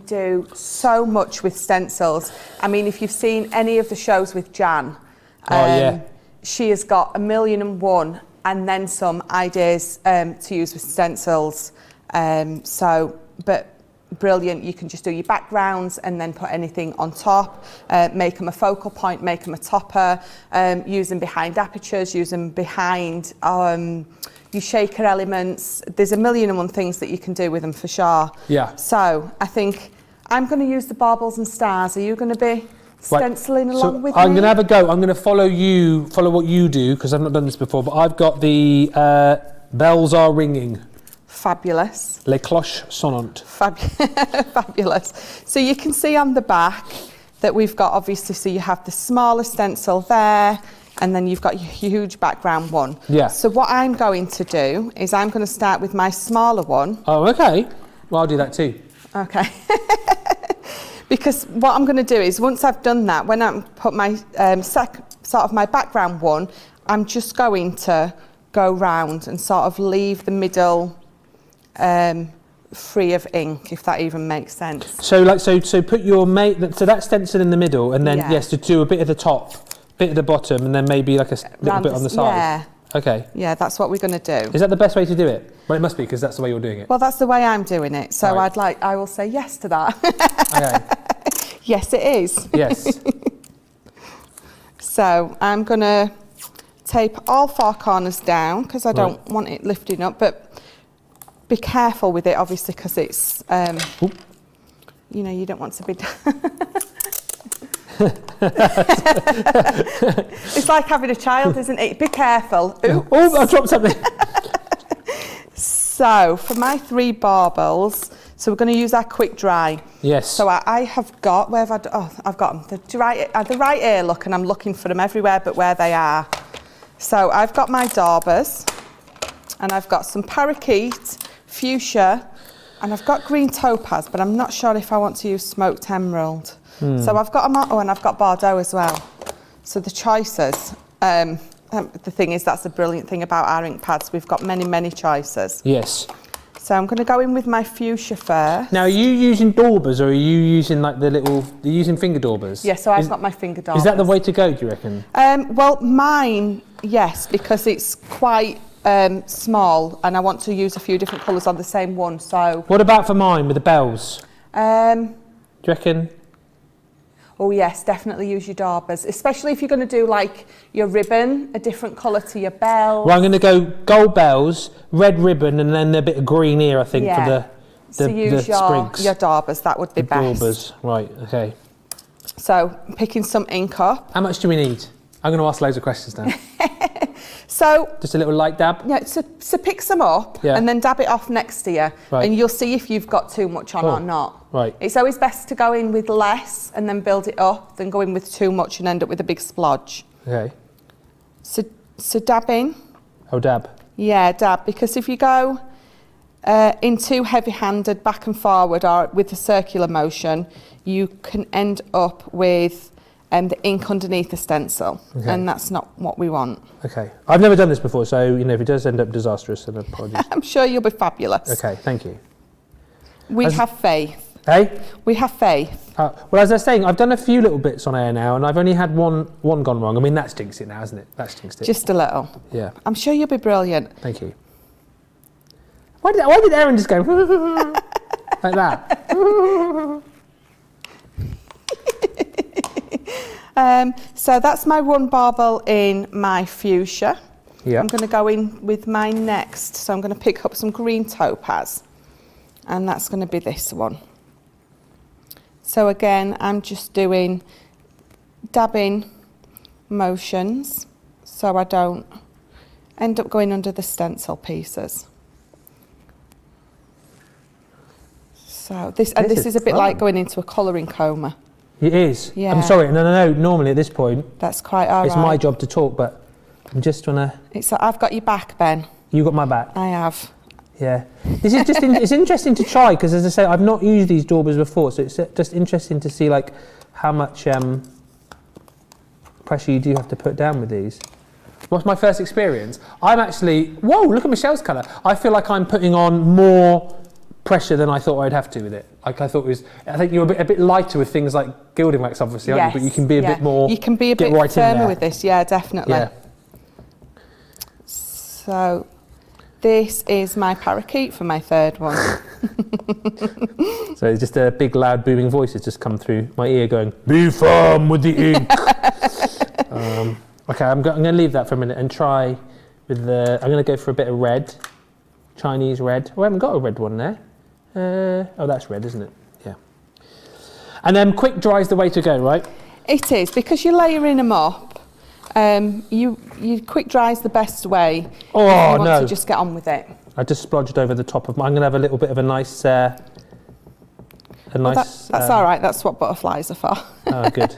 do so much with stencils. I mean, if you've seen any of the shows with Jan, she has got 1,000,001 and then some ideas to use with stencils. But brilliant. You can just do your backgrounds and then put anything on top, make them a focal point, make them a topper, use them behind apertures, use them behind your shaker elements. There's 1,000,001 things that you can do with them for sure. Yeah. So I think I'm going to use the baubles and stars. Are you going to be stenciling along with me? I'm going to have a go. I'm going to follow what you do, because I've not done this before, but I've got the bells are ringing. Fabulous. Les cloches sonnantes. Fabulous. So you can see on the back that we've got, obviously, so you have the smaller stencil there, and then you've got your huge background one. Yeah. So what I'm going to do is I'm going to start with my smaller one. Oh, okay. Well, I'll do that too. Okay. Because what I'm going to do is, once I've done that, when I put my my background one, I'm just going to go round and sort of leave the middle free of ink, if that even makes sense. So put your so that stencil in the middle, and then yes, to do a bit at the top, bit at the bottom, and then maybe like a little bit on the side. Yeah. Okay. Yeah, that's what we're going to do. Is that the best way to do it? Well, it must be, because that's the way you're doing it. Well, that's the way I'm doing it. So right. I will say yes to that. Okay. Yes, it is. Yes. So I'm going to tape all 4 corners down, because I don't want it lifting up, but be careful with it, obviously, because it's, you know, you don't want to be... It's like having a child, isn't it? Be careful. Oops. Oh, I dropped something. So for my 3 baubles, so we're going to use our quick dry. Yes. So I have got, where have I've got them. The right ear look, and I'm looking for them everywhere but where they are. So I've got my daubers, and I've got some parakeet, fuchsia, and I've got green topaz, but I'm not sure if I want to use smoked emerald. So I've got and I've got Bordeaux as well. So the choices, the thing is, that's the brilliant thing about our ink pads. We've got many, many choices. Yes. So I'm going to go in with my fuchsia first. Now, are you using daubers, or are you using like you're using finger daubers? Yeah, so I've got my finger daubers. Is that the way to go, do you reckon? Well, mine, yes, because it's quite small, and I want to use a few different colours on the same one, so... What about for mine, with the bells? Do you reckon? Oh yes, definitely use your daubers, especially if you're going to do like your ribbon, a different colour to your bell. Well, I'm going to go gold bells, red ribbon, and then a bit of green here, I think, for the so use sprigs. your daubers, that would be best. Daubers, right, okay. So, picking some ink up. How much do we need? I'm going to ask loads of questions now. So... Just a little light dab? Yeah, so pick some up and then dab it off next to you, and you'll see if you've got too much on or not. Right. It's always best to go in with less and then build it up than go in with too much and end up with a big splodge. Okay. So dab in. Oh, dab. Yeah, dab, because if you go in too heavy-handed back and forward or with a circular motion, you can end up with the ink underneath the stencil, and that's not what we want. Okay. I've never done this before, so, you know, if it does end up disastrous, then apologies. I'm sure you'll be fabulous. Okay, thank you. We have faith. Hey? We have faith. Well, as I was saying, I've done a few little bits on air now, and I've only had one gone wrong. I mean, that stinks it now, hasn't it? That stinks it. Just a little. Yeah. I'm sure you'll be brilliant. Thank you. Why did Erin just go like that? So that's my 1 bauble in my fuchsia. Yeah. I'm going to go in with my next. So I'm going to pick up some green topaz, and that's going to be this one. So again, I'm just doing dabbing motions so I don't end up going under the stencil pieces. So this is a bit like going into a colouring coma. It is. Yeah. I'm sorry. No. Normally at this point, that's quite all it's my job to talk, but I'm just trying to... I've got your back, Ben. You got my back? I have. Yeah. This is just... it's interesting to try, because as I say, I've not used these daubers before, so it's just interesting to see like how much pressure you do have to put down with these. What's my first experience? I'm actually... Whoa, look at Michelle's colour. I feel like I'm putting on more pressure than I thought I'd have to with it. Like I think you're a bit lighter with things like gilding wax, obviously, aren't you? But you can be a bit more. You can be a bit right firmer with this, yeah, definitely. Yeah. So this is my parakeet for my third one. So it's just a big, loud, booming voice has just come through my ear going, "Be firm with the ink." Okay, I'm going to leave that for a minute and try with the. I'm going to go for a bit of red, Chinese red. Oh, I haven't got a red one there. Oh, that's red, isn't it? Yeah. And then quick dry is the way to go, right? It is, because you're layering them up. You quick dry is the best way. Oh, if you want no. to just get on with it. I just splodged over the top of mine. I'm going to have a little bit of a nice. That's all right. That's what butterflies are for. Oh, good.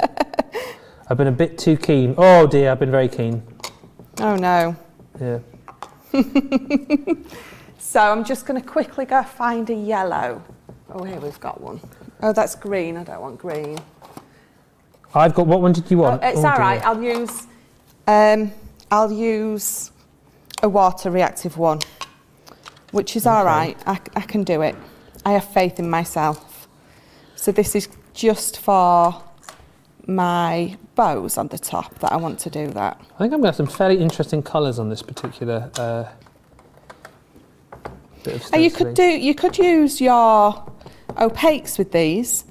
I've been a bit too keen. Oh dear, I've been very keen. Oh no. Yeah. So I'm just going to quickly go find a yellow. Oh, here we've got one. Oh, that's green. I don't want green. I've got. What one did you want? Oh, it's all right. I'll use a water reactive one, which is all right. I can do it. I have faith in myself. So this is just for my bows on the top that I want to do that. I think I'm going to have some fairly interesting colours on this particular bit of stenciling. You could use your opaques with these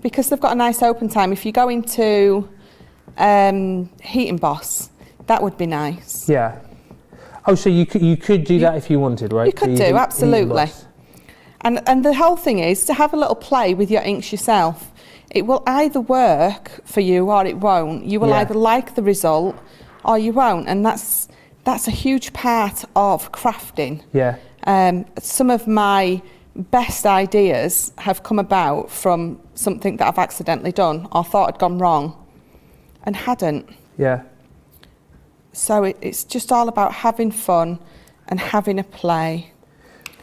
because they've got a nice open time. If you go into heat emboss, that would be nice. Yeah. Oh, so you could do that if you wanted, right? You could do, absolutely. And the whole thing is to have a little play with your inks yourself. It will either work for you or it won't. You will either like the result or you won't, and that's a huge part of crafting. Yeah. Some of my best ideas have come about from something that I've accidentally done or thought had gone wrong and hadn't. Yeah. So it's just all about having fun and having a play.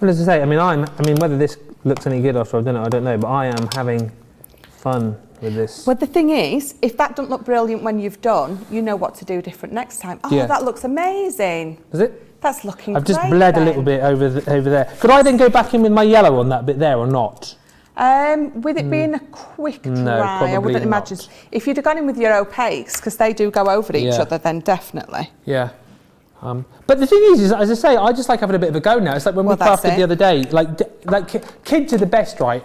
Well, as I say, I mean, whether this looks any good after I've done it, I don't know, but I am having fun with this. Well, the thing is, if that doesn't look brilliant when you've done, you know what to do different next time. Oh, Yeah. that looks amazing. Does it? That's looking I've just great bled then. a little bit over there. Could I then go back in with my yellow on that bit there or not? With it being a quick dry, No, I probably wouldn't imagine. not. If you'd have gone in with your opaques, because they do go over each other, then definitely. Yeah. But the thing is, as I say, I just like having a bit of a go now. It's like when we Well, that's crafted it. the other day, kids are the best, right?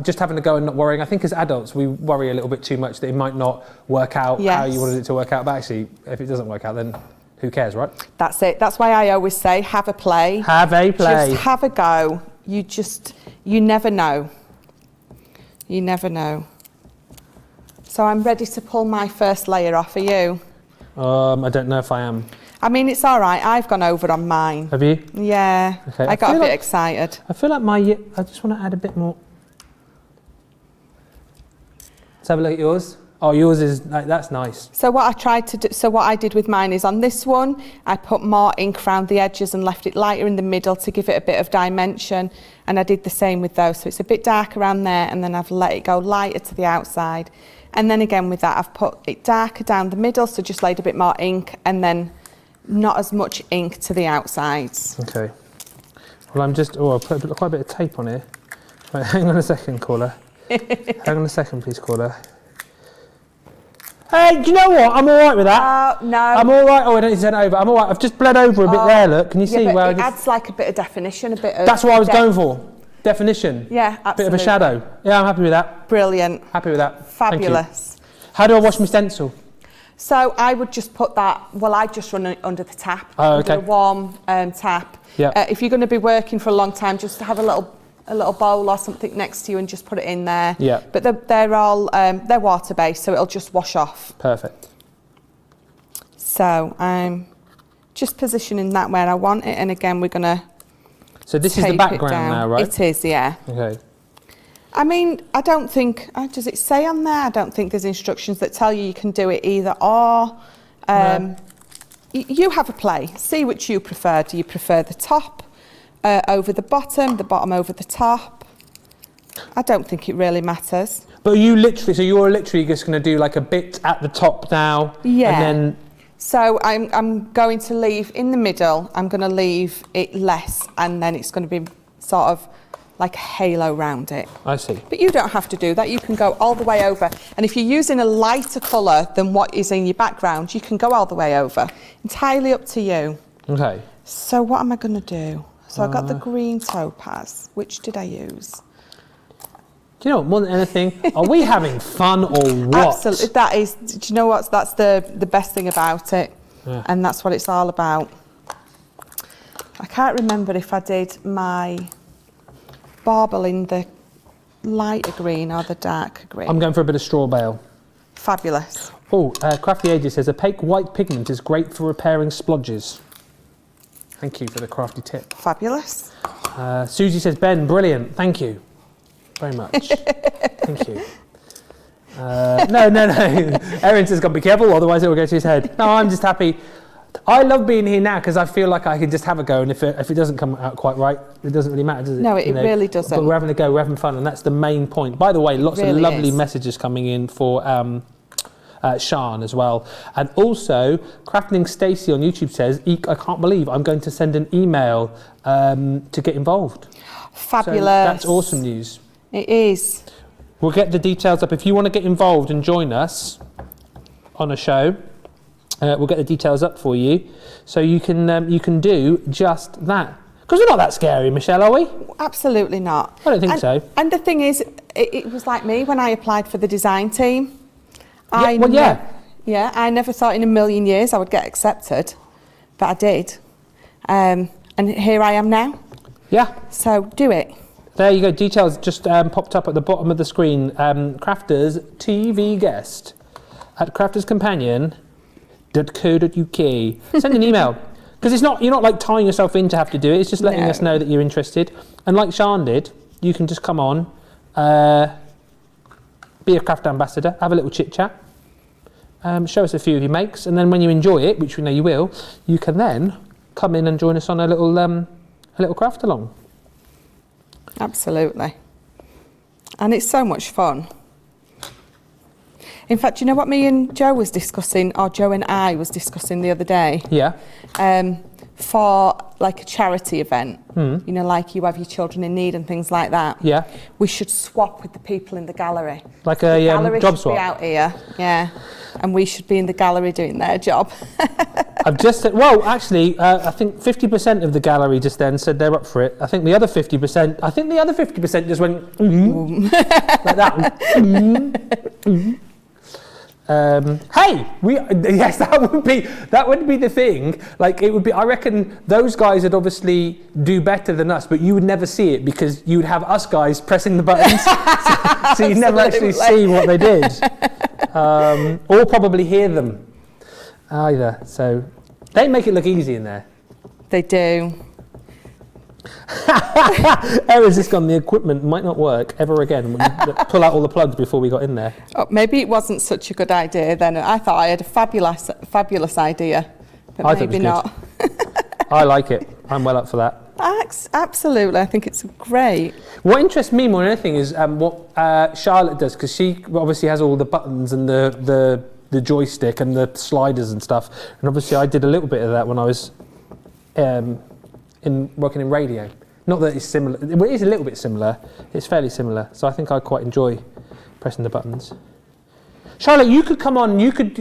Just having a go and not worrying. I think as adults, we worry a little bit too much that it might not work out how you wanted it to work out. But actually, if it doesn't work out, then who cares, right? That's it. That's why I always say, have a play. Have a play. Just have a go. You never know. You never know. So I'm ready to pull my first layer off. Are you? I don't know if I am. I mean, it's all right. I've gone over on mine. Have you? Yeah. Okay. I got a bit excited. I feel like I just want to add a bit more. Let's have a look at yours. Oh, yours is that's nice. So what I did with mine is on this one, I put more ink around the edges and left it lighter in the middle to give it a bit of dimension. And I did the same with those. So it's a bit dark around there, and then I've let it go lighter to the outside. And then again with that, I've put it darker down the middle, so just laid a bit more ink, and then not as much ink to the outsides. Okay. Well, I put quite a bit of tape on here. Right, hang on a second, caller. Hang on a second, please, caller. Hey, do you know what? I'm all right with that. No. I'm all right. Oh, I don't need to turn it over. I'm all right. I've just bled over a bit there, look. Can you see? But Where it adds like a bit of definition, a bit of... That's what I was going for. Definition. Yeah, absolutely. Bit of a shadow. Yeah, I'm happy with that. Brilliant. Happy with that. Thank you. Fabulous. How do I wash my stencil? So I would just put that, I just run it under the tap. Oh, okay. Under a warm tap. Yeah. If you're going to be working for a long time, just have a little bowl or something next to you and just put it in there. Yeah. But they're all, they're water-based, so it'll just wash off. Perfect. So I'm just positioning that where I want it, and again, we're going to So this is the background now, right? It is, yeah. Okay. I mean, I don't think, does it say on there? I don't think there's instructions that tell you can do it either or. You have a play. See which you prefer. Do you prefer the top over the bottom over the top? I don't think it really matters. But you're literally just going to do like a bit at the top now. Yeah. And then. So I'm going to leave in the middle. I'm going to leave it less, and then it's going to be sort of like a halo round it. I see. But you don't have to do that. You can go all the way over. And if you're using a lighter colour than what is in your background, you can go all the way over. Entirely up to you. Okay. So what am I going to do? So I got the green topaz. Which did I use? Do you know what, more than anything, are we having fun or what? Absolutely. That is, do you know what? That's the best thing about it. Yeah. And that's what it's all about. I can't remember if I did my bauble in the lighter green or the darker green. I'm going for a bit of straw bale. Fabulous. Oh, Crafty Ages says, opaque white pigment is great for repairing splodges. Thank you for the crafty tip. Fabulous. Susie says, Ben, brilliant. Thank you very much. Thank you. No. Erin says, got to be careful, otherwise it will go to his head. No, I'm just happy. I love being here now because I feel like I can just have a go, and if it doesn't come out quite right, it doesn't really matter, does it? No, it really doesn't. But we're having a go, we're having fun, and that's the main point. By the way, lots of lovely messages coming in for Sian as well. And also, Crafting Stacey on YouTube says, I can't believe I'm going to send an email to get involved. Fabulous. So that's awesome news. It is. We'll get the details up. If you want to get involved and join us on a show, we'll get the details up for you, so you can do just that. Because we're not that scary, Michelle, are we? Absolutely not. I don't think so. And the thing is, it was like me when I applied for the design team. I never thought in a million years I would get accepted, but I did. And here I am now. Yeah. So do it. There you go. Details just popped up at the bottom of the screen. Crafters TV guest at crafterscompanion.co.uk. Send an email, because you're not like tying yourself in to have to do it. It's just letting us know that you're interested. And like Sian did, you can just come on, be a craft ambassador, have a little chit chat, show us a few of your makes, and then when you enjoy it, which we know you will, you can then come in and join us on a little craft along. Absolutely. And it's so much fun. In fact, you know what me and Joe was discussing, or Joe and I was discussing the other day? Yeah. For like a charity event, you know, like you have your children in need and things like that. Yeah. We should swap with the people in the gallery. Like a job swap. Be out here, yeah, and we should be in the gallery doing their job. I've just said, well, actually, I think 50% of the gallery just then said they're up for it. I think the other 50%, just went like that. Hey, yes, that would be the thing. Like, it would be. I reckon those guys would obviously do better than us, but you would never see it because you would have us guys pressing the buttons, so you'd never actually see what they did, or probably hear them either. So they make it look easy in there. They do. Erin's just gone, the equipment might not work ever again when you pull out all the plugs before we got in there. Oh, maybe it wasn't such a good idea then. I thought I had a fabulous idea, but I maybe not. I like it. I'm well up for that. Absolutely, I think it's great. What interests me more than anything is what Charlotte does, because she obviously has all the buttons and the joystick and the sliders and stuff. And obviously I did a little bit of that when I was working in radio. Not that it's similar, well, it is a little bit similar, it's fairly similar, so I think I quite enjoy pressing the buttons. Charlotte, you could come on, you could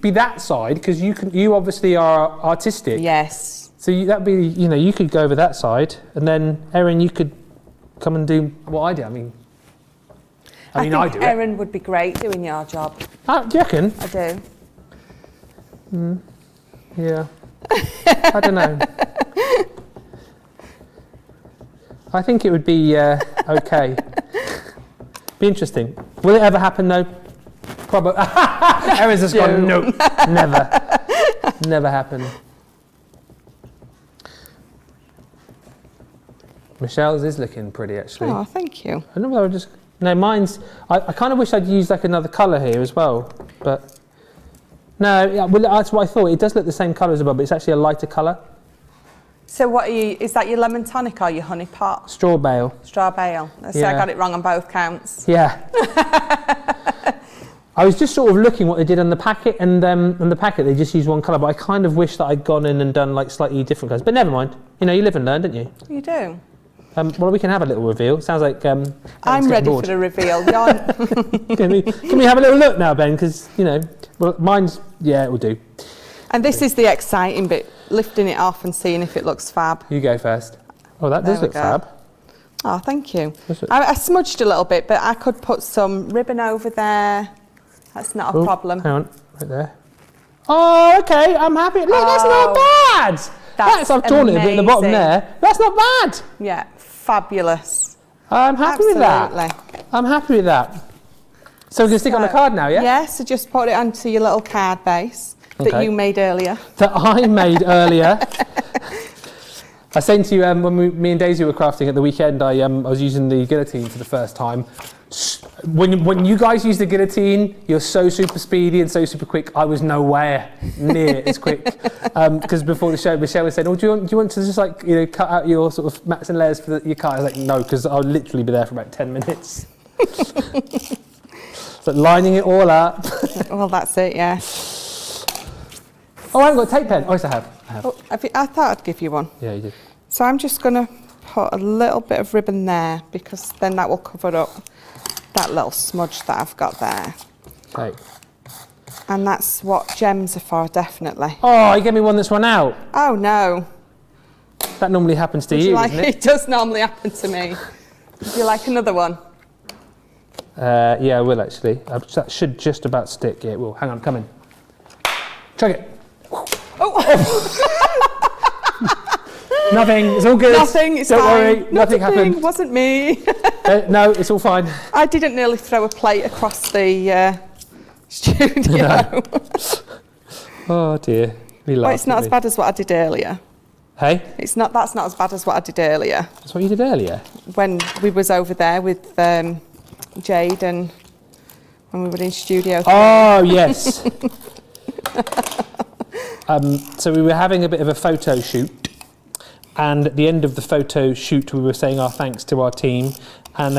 be that side, because you obviously are artistic. Yes. So that'd be, you could go over that side, and then Erin, you could come and do what I do. I think Erin would be great doing your job. Do you reckon? I do. Yeah. I don't know. I think it would be okay. Be interesting. Will it ever happen though? Probably. Erin's just gone, no, never. Never happen. Michelle's is looking pretty actually. Oh, thank you. I don't know, mine's, I kind of wish I'd used like another colour here as well, but no, that's what I thought. It does look the same colour as well, but it's actually a lighter colour. So is that your lemon tonic or your honey pot? Straw bale. Straw bale. So I got it wrong on both counts. Yeah. I was just sort of looking what they did on the packet, and on the packet they just used one colour, but I kind of wish that I'd gone in and done like slightly different colours. But never mind. You live and learn, don't you? You do. Well, we can have a little reveal. Sounds like I'm ready for the reveal. Can we have a little look now, Ben? Because, you know, well, mine's, yeah, it will do. And this is the exciting bit, lifting it off and seeing if it looks fab. You go first. Oh, that does look fab. Oh, thank you. I smudged a little bit, but I could put some ribbon over there. That's not a problem. Hang on, right there. Oh, okay, I'm happy. Look, that's not bad. I've drawn it a bit at the bottom there. That's not bad. Yeah, fabulous. I'm happy with that. I'm happy with that. So we can stick it on the card now, yeah? Yeah, so just put it onto your little card base that you made earlier. That I made earlier. I was saying to you, when me and Daisy were crafting at the weekend, I was using the guillotine for the first time. When you guys use the guillotine, you're so super speedy and so super quick. I was nowhere near as quick. Because before the show, Michelle was saying, "Oh, do you want to just like, you know, cut out your sort of mats and layers for your card?" I was like, "No," because I'll literally be there for about 10 minutes. But lining it all up. Well, that's it, yeah. Oh, I haven't got a tape pen. Oh, yes, I have. Oh, I thought I'd give you one. Yeah, you did. So I'm just going to put a little bit of ribbon there because then that will cover up that little smudge that I've got there. Okay. And that's what gems are for, definitely. Oh, you gave me one that's run out. Oh, no. That normally happens to you, doesn't it? It does normally happen to me. Would you like another one? Yeah, I will actually. That should just about stick. Yeah, it will. Hang on, come in. Chuck it. Oh! Nothing. It's all good. Nothing. It's Don't fine. worry. Nothing happened. Wasn't me. No, it's all fine. I didn't nearly throw a plate across the studio. No. Oh dear. Well, it's not as bad as what I did earlier. Hey? That's not as bad as what I did earlier. That's what you did earlier? When we was over there with Jade and when we were in studio. Oh, yes. So we were having a bit of a photo shoot. And at the end of the photo shoot, we were saying our thanks to our team. And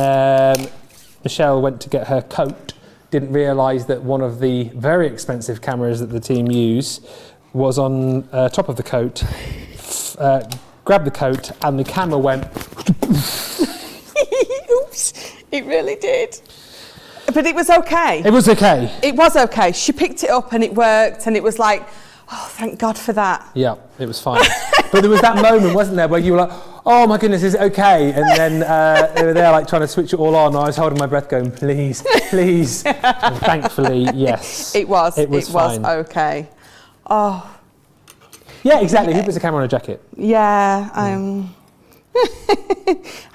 Michelle went to get her coat, didn't realise that one of the very expensive cameras that the team use was on top of the coat. Grabbed the coat and the camera went... Oops, it really did. But it was okay. It was okay. It was okay. She picked it up and it worked and it was like, oh, thank God for that. Yeah, it was fine. But there was that moment, wasn't there, where you were like, oh my goodness, is it okay? And then they were there like trying to switch it all on. And I was holding my breath going, please, please. And thankfully, yes. It was fine. Okay. Oh. Yeah, exactly. Who puts a camera on a jacket? Yeah,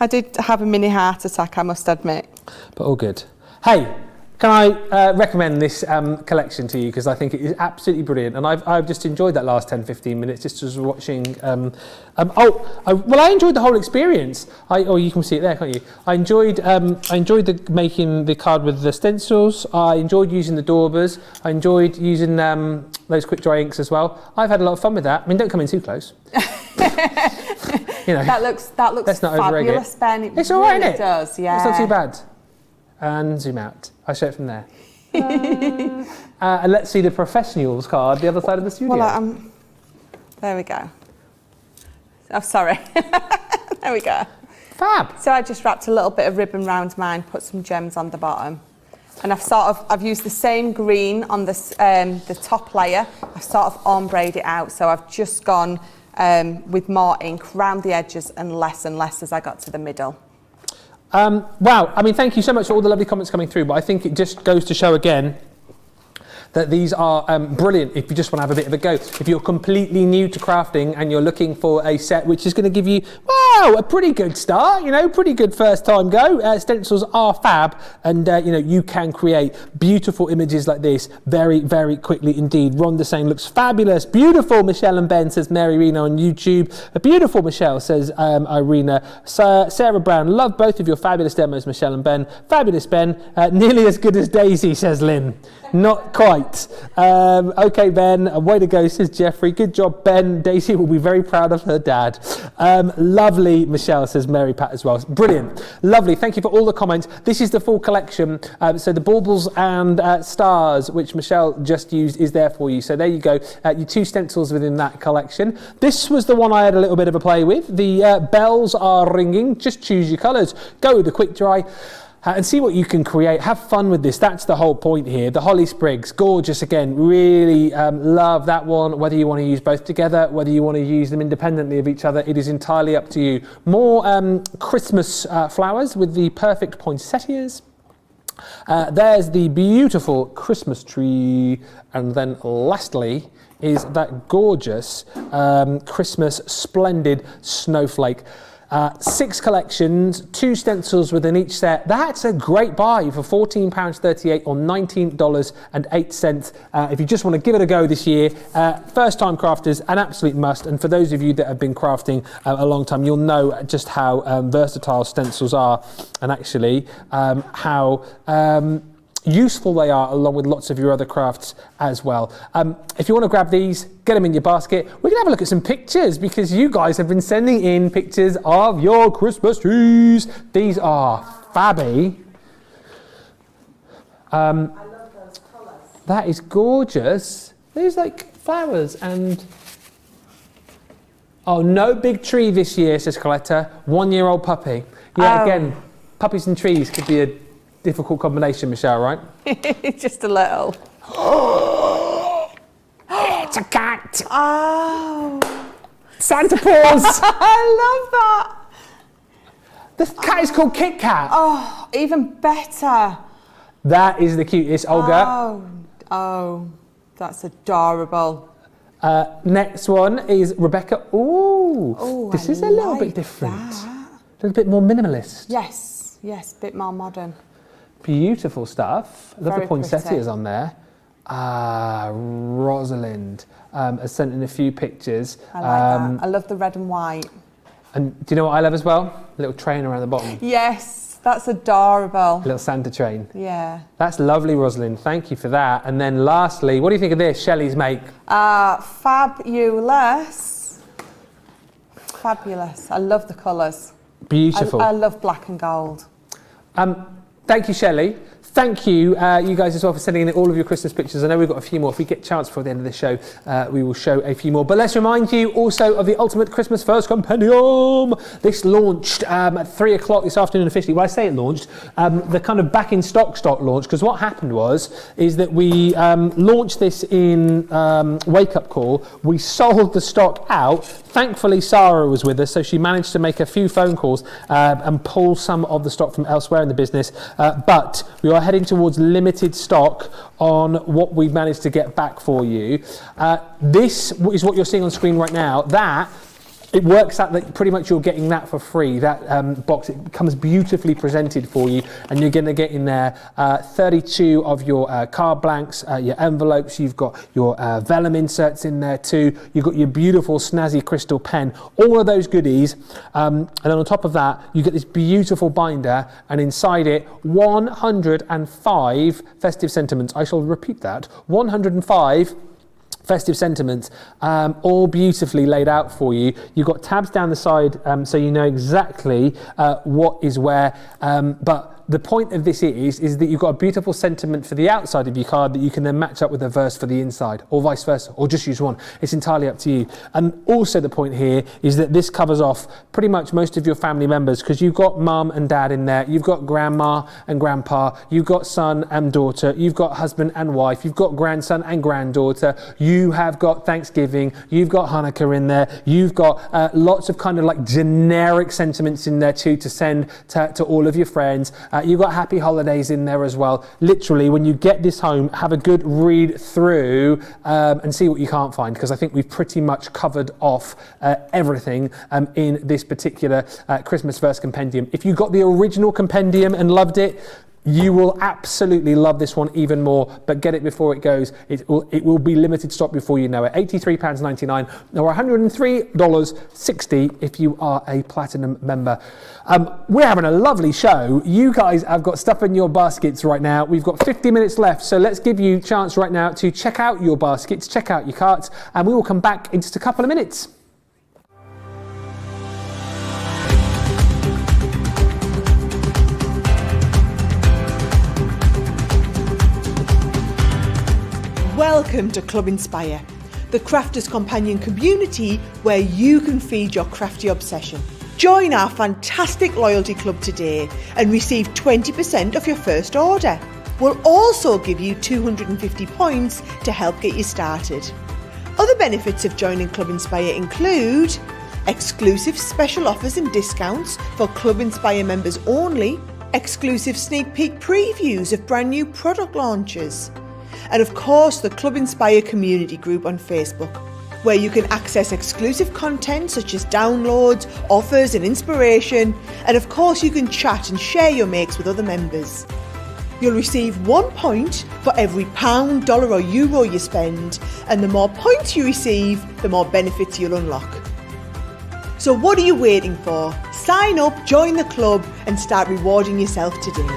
I did have a mini heart attack, I must admit. But all good. Hey, can I recommend this collection to you because I think it is absolutely brilliant and I've just enjoyed that last 10-15 minutes just as watching. I enjoyed the whole experience. You can see it there, can't you? I enjoyed making the card with the stencils. I enjoyed using the daubers. I enjoyed using those quick dry inks as well. I've had a lot of fun with that. I mean, don't come in too close. You know, that looks let's not fabulous, Ben. It's all right, isn't it? Does, yeah. It's not too bad. And zoom out. I'll show it from there. And let's see the professionals card, the other side of the studio. Well, there we go. Oh, sorry. There we go. Fab. So I just wrapped a little bit of ribbon round mine, put some gems on the bottom. And I've used the same green on the top layer. I've sort of ombre'd it out. So I've just gone with more ink round the edges and less as I got to the middle. Wow, I mean, thank you so much for all the lovely comments coming through, but I think it just goes to show again that these are brilliant if you just want to have a bit of a go. If you're completely new to crafting and you're looking for a set which is going to give you, wow, a pretty good start, you know, pretty good first time go. Stencils are fab and, you know, you can create beautiful images like this very, very quickly indeed. Rhonda saying, looks fabulous. Beautiful, Michelle and Ben, says Mary Rena on YouTube. A beautiful Michelle, says Irina. Sarah Brown, love both of your fabulous demos, Michelle and Ben. Fabulous, Ben. Nearly as good as Daisy, says Lynn. Not quite. Okay, Ben, way to go, says Jeffrey. Good job, Ben. Daisy will be very proud of her dad. Lovely, Michelle, says Mary Pat as well. Brilliant. Lovely. Thank you for all the comments. This is the full collection. So the baubles and stars, which Michelle just used, is there for you. So there you go. Your 2 stencils within that collection. This was the one I had a little bit of a play with. The bells are ringing. Just choose your colours. Go with the quick dry. And see what you can create. Have fun with this. That's the whole point here. The Holly Sprigs, gorgeous again. Really love that one. Whether you want to use both together, whether you want to use them independently of each other, it is entirely up to you. More Christmas flowers with the perfect poinsettias. There's the beautiful Christmas tree. And then lastly is that gorgeous Christmas splendid snowflake. 6 collections, 2 stencils within each set. That's a great buy for £14.38 or $19.08. If you just want to give it a go this year, first time crafters, an absolute must. And for those of you that have been crafting a long time, you'll know just how versatile stencils are, and actually how useful they are, along with lots of your other crafts as well. If you want to grab these, get them in your basket. We're going to have a look at some pictures, because you guys have been sending in pictures of your Christmas trees. These are fabby. I love those colours. That is gorgeous. There's like flowers and... Oh, no big tree this year, says Coletta. 1-year-old puppy. Yeah, again, puppies and trees could be a difficult combination, Michelle, right? Just a little. It's a cat. Oh. Santa Paws. I love that. The cat is called Kit Kat. Oh, even better. That is the cutest, Olga. Oh, that's adorable. Next one is Rebecca. Ooh, this is a little bit different. A little bit more minimalist. Yes, a bit more modern. Beautiful stuff. I love the poinsettias pretty. on there. Rosalind has sent in a few pictures. I like that. I love the red and white. And do you know what I love as well? A little train around the bottom. Yes, that's adorable. A little Santa train. Yeah. That's lovely, Rosalind. Thank you for that. And then lastly, what do you think of this, Shelley's make? Fabulous. Fabulous. I love the colours. Beautiful. I love black and gold. Thank you, Shelley. Thank you, you guys as well, for sending in all of your Christmas pictures. I know we've got a few more. If we get a chance before the end of the show, we will show a few more. But let's remind you also of the Ultimate Christmas First Compendium. This launched at 3 o'clock this afternoon officially. Well, I say it launched, the kind of back in stock launch, because what happened is that we launched this in Wake Up Call. We sold the stock out. Thankfully, Sarah was with us, so she managed to make a few phone calls and pull some of the stock from elsewhere in the business. But we are heading towards limited stock on what we've managed to get back for you. This is what you're seeing on screen right now. It works out that pretty much you're getting that for free. That box, it comes beautifully presented for you, and you're going to get in there 32 of your card blanks, your envelopes. You've got your vellum inserts in there too. You've got your beautiful snazzy crystal pen, all of those goodies. And then on top of that, you get this beautiful binder, and inside it, 105 festive sentiments. I shall repeat that, 105 festive sentiments, all beautifully laid out for you. You've got tabs down the side, so you know exactly what is where, but the point of this is that you've got a beautiful sentiment for the outside of your card that you can then match up with a verse for the inside, or vice versa, or just use one. It's entirely up to you. And also the point here is that this covers off pretty much most of your family members, because you've got mum and dad in there, you've got grandma and grandpa, you've got son and daughter, you've got husband and wife, you've got grandson and granddaughter, you have got Thanksgiving, you've got Hanukkah in there, you've got lots of kind of like generic sentiments in there too to send to all of your friends. You've got happy holidays in there as well. Literally, when you get this home, have a good read through and see what you can't find, because I think we've pretty much covered off everything in this particular Christmas Verse Compendium. If you got the original compendium and loved it, You will absolutely love this one even more, but get it before it goes. It will be limited stock before you know it. £83.99 or $103.60 if you are a Platinum member. We're having a lovely show. You guys have got stuff in your baskets right now. We've got 50 minutes left, so let's give you a chance right now to check out your baskets, check out your carts, and we will come back in just a couple of minutes. Welcome to Club Inspire, the crafters' companion community where you can feed your crafty obsession. Join our fantastic loyalty club today and receive 20% off your first order. We'll also give you 250 points to help get you started. Other benefits of joining Club Inspire include exclusive special offers and discounts for Club Inspire members only, exclusive sneak peek previews of brand new product launches, and of course the Club Inspire community group on Facebook, where you can access exclusive content such as downloads, offers and inspiration, and of course you can chat and share your makes with other members. You'll receive 1 point for every £1, dollar or euro you spend, and the more points you receive, the more benefits you'll unlock. So what are you waiting for? Sign up, join the club and start rewarding yourself today.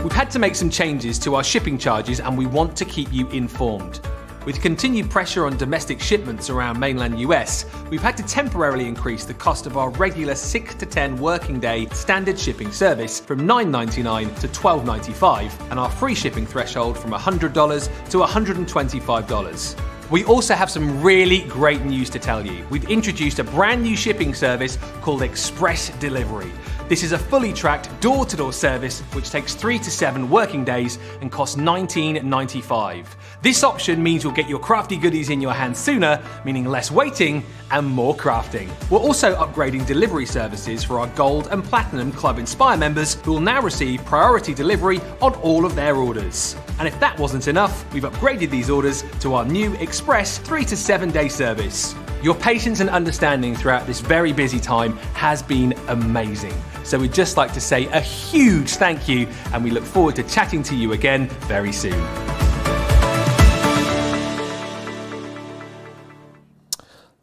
We've had to make some changes to our shipping charges and we want to keep you informed. With continued pressure on domestic shipments around mainland US, we've had to temporarily increase the cost of our regular 6 to 10 working day standard shipping service from $9.99 to $12.95 and our free shipping threshold from $100 to $125. We also have some really great news to tell you. We've introduced a brand new shipping service called Express Delivery. This is a fully tracked door-to-door service which takes 3 to 7 working days and costs $19.95. This option means you'll get your crafty goodies in your hands sooner, meaning less waiting and more crafting. We're also upgrading delivery services for our Gold and Platinum Club Inspire members who will now receive priority delivery on all of their orders. And if that wasn't enough, we've upgraded these orders to our new Express 3 to 7 day service. Your patience and understanding throughout this very busy time has been amazing. So we'd just like to say a huge thank you and we look forward to chatting to you again very soon.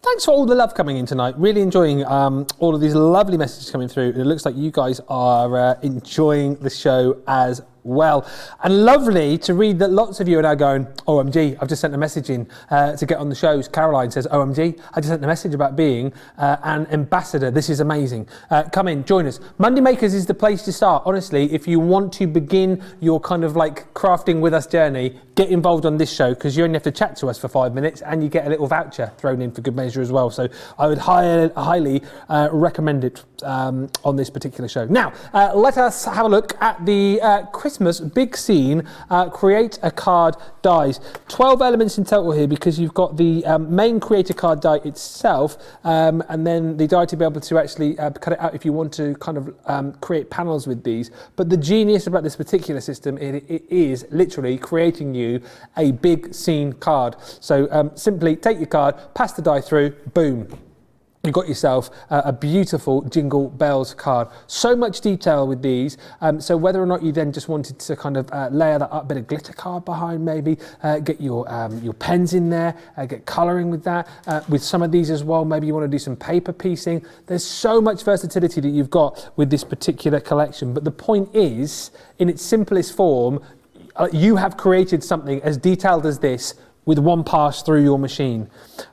Thanks for all the love coming in tonight. Really enjoying all of these lovely messages coming through. And it looks like you guys are enjoying the show as well. And lovely to read that lots of you are now going, OMG, I've just sent a message in to get on the shows. Caroline says, OMG, I just sent a message about being an ambassador. This is amazing. Come in, join us. Monday Makers is the place to start. Honestly, if you want to begin your kind of like crafting with us journey, get involved on this show because you only have to chat to us for 5 minutes and you get a little voucher thrown in for good measure as well. So I would highly recommend it on this particular show. Now, let us have a look at the Christmas big scene, create a card dies. 12 elements in total here because you've got the main creator card die itself and then the die to be able to actually cut it out if you want to kind of create panels with these. But the genius about this particular system, it is literally creating you a big scene card. So simply take your card, pass the die through, boom. You've got yourself a beautiful Jingle Bells card. So much detail with these. So whether or not you then just wanted to kind of layer that up, bit of glitter card behind maybe, get your pens in there, get colouring with that. With some of these as well, maybe you want to do some paper piecing. There's so much versatility that you've got with this particular collection. But the point is, in its simplest form, you have created something as detailed as this with one pass through your machine.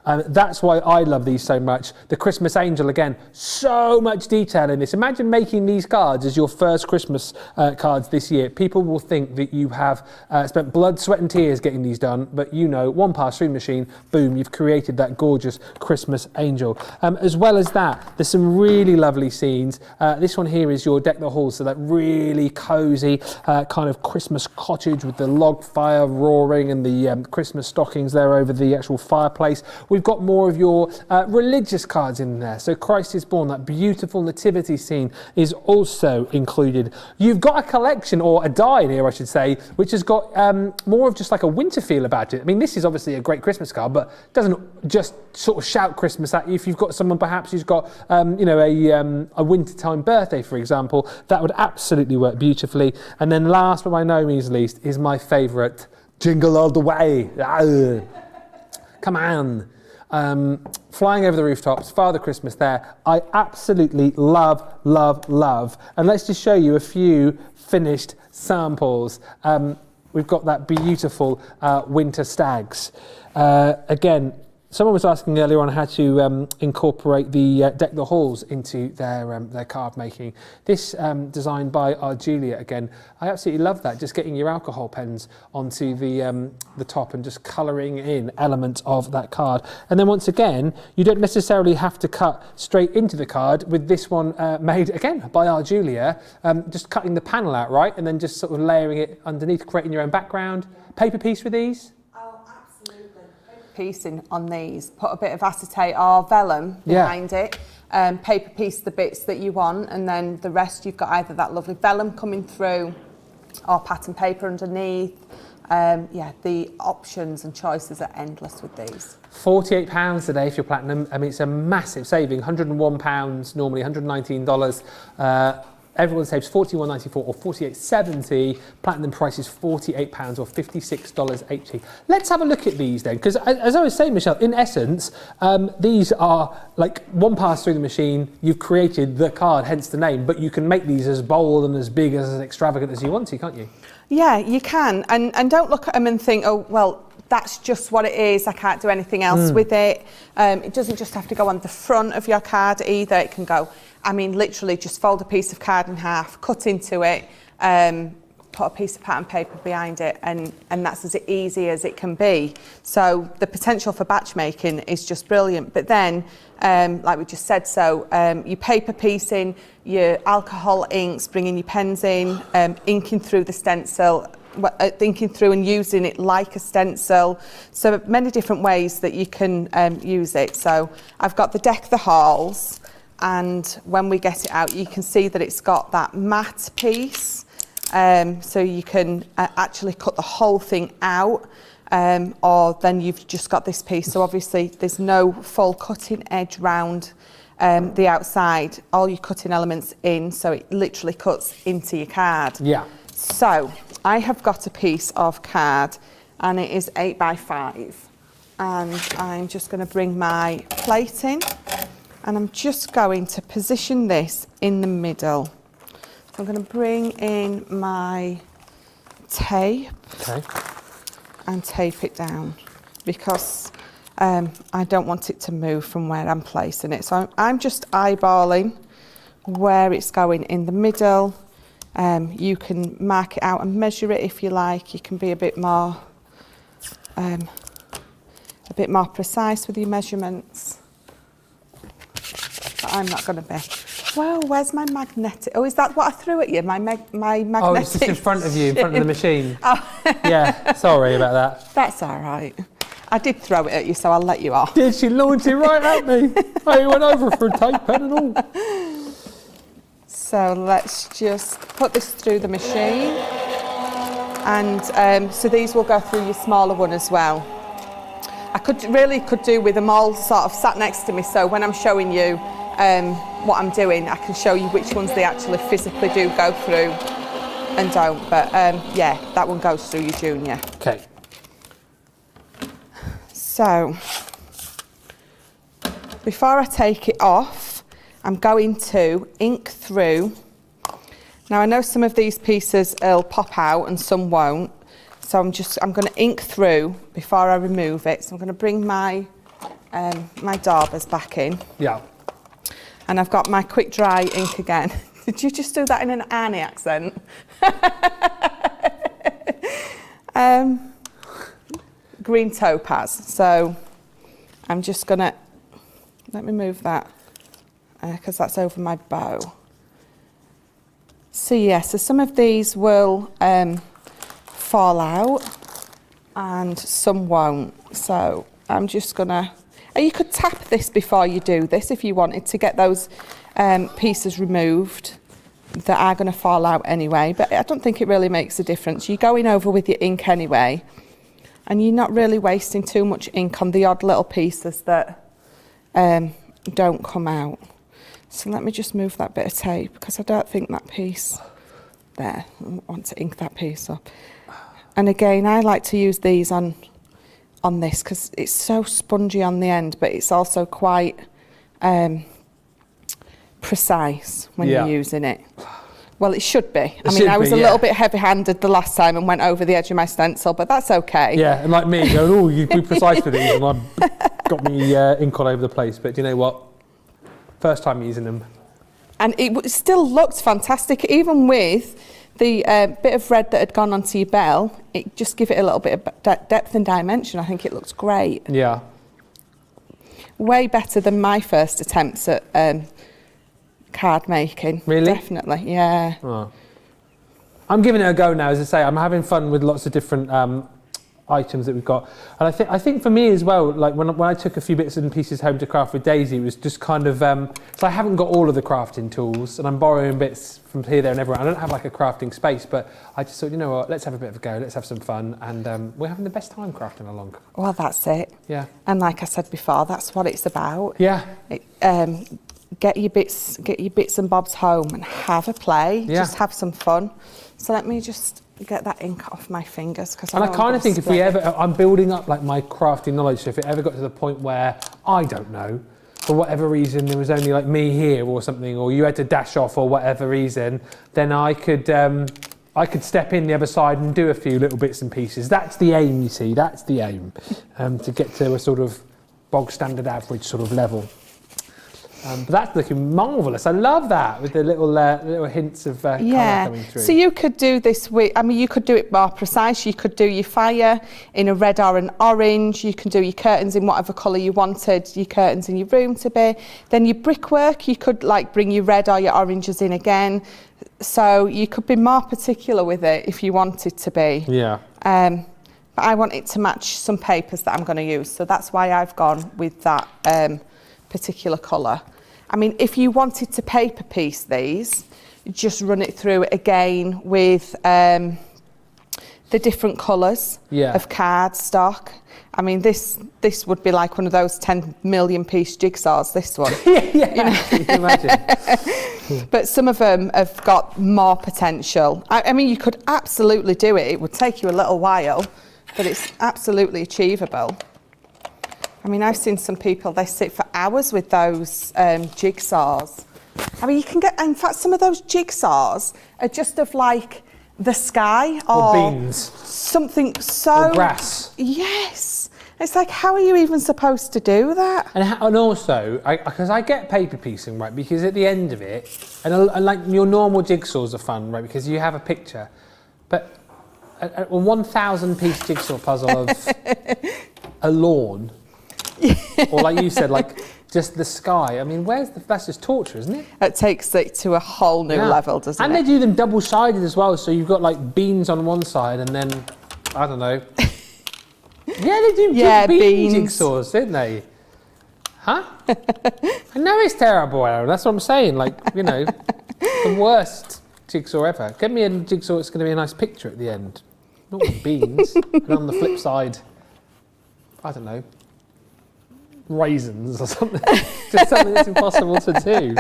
That's why I love these so much. The Christmas Angel, again, so much detail in this. Imagine making these cards as your first Christmas cards this year. People will think that you have spent blood, sweat and tears getting these done, but you know, one pass through machine, boom, you've created that gorgeous Christmas Angel. As well as that, there's some really lovely scenes. This one here is your Deck the Halls, so that really cozy kind of Christmas cottage with the log fire roaring and the Christmas story stockings there over the actual fireplace. We've got more of your religious cards in there. So Christ is Born, that beautiful nativity scene is also included. You've got a collection, or a die in here I should say, which has got more of just like a winter feel about it. I mean, this is obviously a great Christmas card, but doesn't just sort of shout Christmas at you. If you've got someone perhaps who's got you know, a wintertime birthday, for example, that would absolutely work beautifully. And then last but by no means least is my favourite, Jingle All the Way. Come on. Flying over the rooftops, Father Christmas there. I absolutely love, love, love. And let's just show you a few finished samples. We've got that beautiful winter stags. Again, someone was asking earlier on how to incorporate the Deck the Halls into their card making. This designed by our Julia again. I absolutely love that. Just getting your alcohol pens onto the top and just colouring in elements of that card. And then once again, you don't necessarily have to cut straight into the card with this one made again by our Julia. Just cutting the panel out, right, and then just sort of layering it underneath, creating your own background. Paper piece with these. Piecing on these, put a bit of acetate or vellum behind it, paper piece the bits that you want, and then the rest you've got either that lovely vellum coming through or pattern paper underneath. Yeah, the options and choices are endless with these. £48 today if you're platinum. I mean, it's a massive saving. £101 normally, $119. Everyone saves $41.94 or $48.70. Platinum price is £48 or $56.80. Let's have a look at these then, because as I was saying, Michelle, in essence, these are like one pass through the machine. You've created the card, hence the name, but you can make these as bold and as big, as extravagant as you want to, can't you? Yeah, you can. And don't look at them and think, oh, well, that's just what it is. I can't do anything else with it. It doesn't just have to go on the front of your card either. It can go, I mean, literally just fold a piece of card in half, cut into it, put a piece of pattern paper behind it, and that's as easy as it can be. So the potential for batch making is just brilliant. But then, like we just said, so your paper piecing, your alcohol inks, bringing your pens in, inking through the stencil, thinking through and using it like a stencil. So many different ways that you can use it. So I've got the Deck the Halls, and when we get it out, you can see that it's got that matte piece. So you can actually cut the whole thing out, or then you've just got this piece. So obviously there's no full cutting edge round the outside. All your cutting elements in, so it literally cuts into your card. Yeah. So I have got a piece of card, and it is 8x5. And I'm just going to bring my plate in, and I'm just going to position this in the middle. So I'm going to bring in my tape and tape it down, because I don't want it to move from where I'm placing it. So I'm just eyeballing where it's going in the middle. You can mark it out and measure it if you like. You can be a bit more precise with your measurements. But I'm not going to be. Well, where's my magnetic? Oh, is that what I threw at you? My magnetic. Oh, it's just in front of you, in front of the machine. Oh. Yeah, sorry about that. That's all right. I did throw it at you, so I'll let you off. Did she launch it right at me? I went over for a tape pen and all. So let's just put this through the machine. And so these will go through your smaller one as well. I could do with them all sort of sat next to me, so when I'm showing you what I'm doing, I can show you which ones they actually physically do go through and don't. But yeah, that one goes through your junior. Okay. So before I take it off, I'm going to ink through. Now I know some of these pieces will pop out and some won't. So I'm going to ink through before I remove it. So I'm going to bring my my daubers back in. Yeah. And I've got my quick dry ink again. Did you just do that in an Annie accent? Green topaz. So I'm just going to, let me move that because that's over my bow. So yeah, so some of these will fall out, and some won't. So I'm just gonna, and you could tap this before you do this if you wanted to get those pieces removed that are going to fall out anyway, but I don't think it really makes a difference. You're going over with your ink anyway, and you're not really wasting too much ink on the odd little pieces that don't come out. So let me just move that bit of tape, because I don't think that piece there, I want to ink that piece up. And again, I like to use these on this because it's so spongy on the end, but it's also quite precise when you're using it. Well, it should be. I was a little bit heavy-handed the last time and went over the edge of my stencil, but that's okay. Yeah, and like me, going, oh, you be precise with these, and I've got me ink all over the place. But do you know what? First time using them. And it still looked fantastic, even with the bit of red that had gone onto your bell. It just give it a little bit of depth and dimension. I think it looks great. Yeah. Way better than my first attempts at card making. Really? Definitely, yeah. Oh. I'm giving it a go now. As I say, I'm having fun with lots of different items that we've got, and I think for me as well, like when I took a few bits and pieces home to craft with Daisy, it was just kind of so I haven't got all of the crafting tools, and I'm borrowing bits from here, there, and everywhere. I don't have like a crafting space, but I just thought, you know what, let's have a bit of a go, let's have some fun, and we're having the best time crafting along. Well, that's it. Yeah. And like I said before, that's what it's about. Yeah. Get your bits and bobs home and have a play. Yeah. Just have some fun. So let me just get that ink off my fingers, because I kind of think if we ever, I'm building up like my crafting knowledge, so if it ever got to the point where, I don't know, for whatever reason there was only like me here or something, or you had to dash off or whatever reason, then I could step in the other side and do a few little bits and pieces. That's the aim, you see, that's the aim, to get to a sort of bog standard average sort of level. But that's looking marvellous. I love that, with the little hints of colour coming through. So you could do this with, you could do it more precise. You could do your fire in a red or an orange. You can do your curtains in whatever colour you wanted your curtains in your room to be. Then your brickwork, you could like bring your red or your oranges in again. So you could be more particular with it if you wanted to be. Yeah. But I want it to match some papers that I'm going to use. So that's why I've gone with that particular colour. I mean, if you wanted to paper piece these, just run it through again with the different colours of card stock. I mean, this would be like one of those 10 million piece jigsaws, this one. Can you imagine? But some of them have got more potential. I mean, you could absolutely do it. It would take you a little while, but it's absolutely achievable. I mean, I've seen some people, they sit for hours with those jigsaws. I mean, you can get, in fact, some of those jigsaws are just of like the sky or beans. Something so... Or grass. Yes. It's like, how are you even supposed to do that? And also, because I get paper piecing, right, because at the end of it, and like your normal jigsaws are fun, right, because you have a picture, but a 1,000 piece jigsaw puzzle of a lawn, or like you said, like just the sky. I mean, that's just torture, isn't it? It takes it to a whole new level, doesn't it? And they do them double-sided as well, so you've got like beans on one side and then, I don't know. Yeah, they do bean jigsaws, don't they? Huh? I know it's terrible, Aaron, that's what I'm saying. Like, you know, the worst jigsaw ever. Get me a jigsaw that's going to be a nice picture at the end. Not with beans. And on the flip side, I don't know, raisins or something. Just something that's impossible to do.